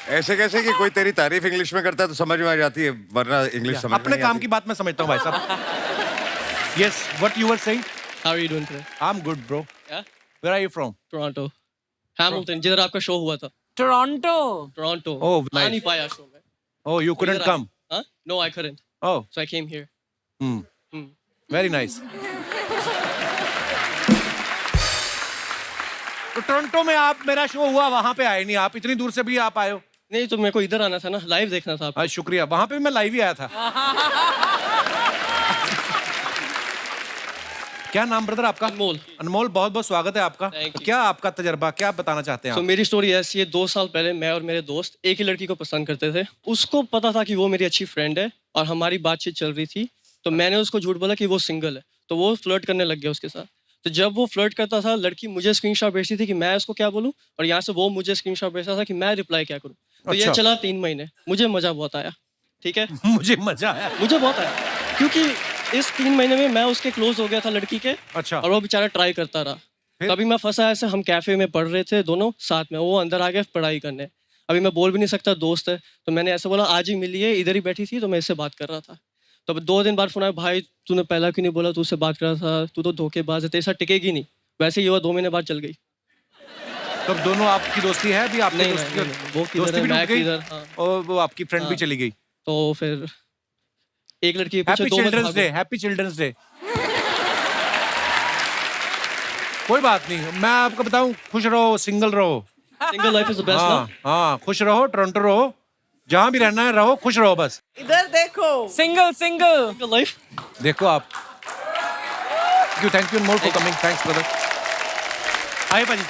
ऐसे कैसे कि कोई तेरी तारीफ इंग्लिश में करता है तो समझ में आ जाती है, वरना इंग्लिश समझ में
अपने
नहीं
काम
आती।
की बात मैं समझता हूँ भाई साहब। Yes, what you were saying?
How are you doing today?
I'm good, bro.
Yeah?
Where are you from?
Toronto. Hamilton, जिधर आपका शो हुआ था।
टोरंटो।
Toronto.
Oh,
आ
nice.
नहीं पाया शो में।
Oh, you couldn't
इधर आ-
come.
Huh? No, I couldn't.
Oh,
So I came here.
very nice. तो Toronto में आप, मेरा शो हुआ, वहां पे आए नहीं आप, इतनी दूर से भी आप आए हो।
नहीं तो मेरे को इधर आना था ना, लाइव देखना था आपको।
शुक्रिया, वहां पे मैं लाइव ही आया था। क्या नाम ब्रदर आपका?
अनमोल।
अनमोल, बहुत बहुत स्वागत है आपका।
Thank you.
क्या आपका तजर्बा, क्या बताना चाहते हैं
तो
आप?
मेरी स्टोरी ऐसी है, 2 साल पहले मैं और मेरे दोस्त एक ही लड़की को पसंद करते थे। उसको पता था कि वो मेरी अच्छी फ्रेंड है और हमारी बातचीत चल रही थी। तो मैंने उसको झूठ बोला कि वो सिंगल है, तो वो फ्लर्ट करने लग गया उसके साथ। तो जब वो फ्लर्ट करता था, लड़की मुझे स्क्रीनशॉट भेजती थी कि मैं उसको क्या बोलूं, और यहाँ से वो मुझे स्क्रीनशॉट भेजता था कि मैं रिप्लाई क्या करूं। तो ये
अच्छा।
चला 3 महीने। मुझे मजा बहुत आया, ठीक है।
मुझे मजा आया।
मुझे बहुत आया, क्योंकि इस 3 महीने में मैं उसके क्लोज हो गया था लड़की के।
अच्छा।
और वो बेचारा ट्राई करता रहा। तभी मैं फंसा ऐसे, हम कैफे में पढ़ रहे थे दोनों साथ में, वो अंदर आ गया पढ़ाई करने। अभी मैं बोल भी नहीं सकता, दोस्त है। तो मैंने ऐसे बोला आज ही मिलिए, इधर ही बैठी थी तो मैं इससे बात कर रहा था। तो अब 2 दिन बाद फोन आया, भाई तूने पहला क्यों नहीं बोला, तू उससे बात कर रहा था, तू तो धोखेबाज है, तेरे साथ टिकेगी नहीं। वैसे ही हुआ, 2 महीने बाद चल गई।
तो अब दोनों आपकी दोस्ती है भी? आपकी
नहीं,
दोस्ती
नहीं, नहीं, वो किधर
दोस्ती
है,
भी
मैं
टूट गई
किधर, हाँ।
और वो आपकी फ्रेंड भी
हाँ।
चली गई।
तो फिर एक लड़की पूछे,
हैप्पी
2 मत
चिल्ड्रंस डे,
भागो।
Happy children's day. कोई बात नहीं, मैं आपको बताऊं, खुश रहो, सिंगल रहो।
Single life is the best ना।
हाँ, खुश रहो, टोरंटो रहो, जहां भी रहना है रहो, खुश रहो बस।
इधर देखो। Single single
life.
देखो आप। Thank you more for coming, thanks brother. आइए भाजी,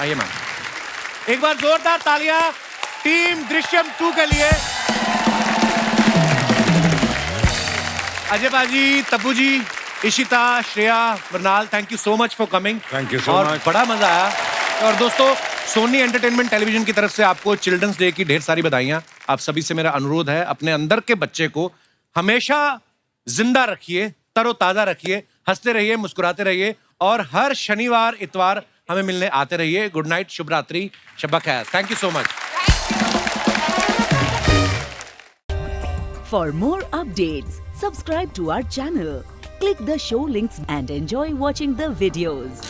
आइए मैम। एक बार जोरदार तालियां टीम दृश्यम 2 के लिए। अजय बाजी, Tabu ji, Ishita, Shriya, Mrunal, thank you so much for coming.
Thank you so
और
मच।
बड़ा मजा आया। और दोस्तों, सोनी एंटरटेनमेंट टेलीविजन की तरफ से आपको चिल्ड्रंस डे की ढेर सारी बधाइयां। आप सभी से मेरा अनुरोध है, अपने अंदर के बच्चे को हमेशा जिंदा रखिए, तरोताजा रखिए, हंसते रहिए, मुस्कुराते रहिए और हर शनिवार इतवार हमें मिलने आते रहिए। गुड नाइट, शुभ रात्रि, शब्बा खैर। Thank you so much.
For more updates, subscribe to our channel, click the show links and enjoy watching the videos.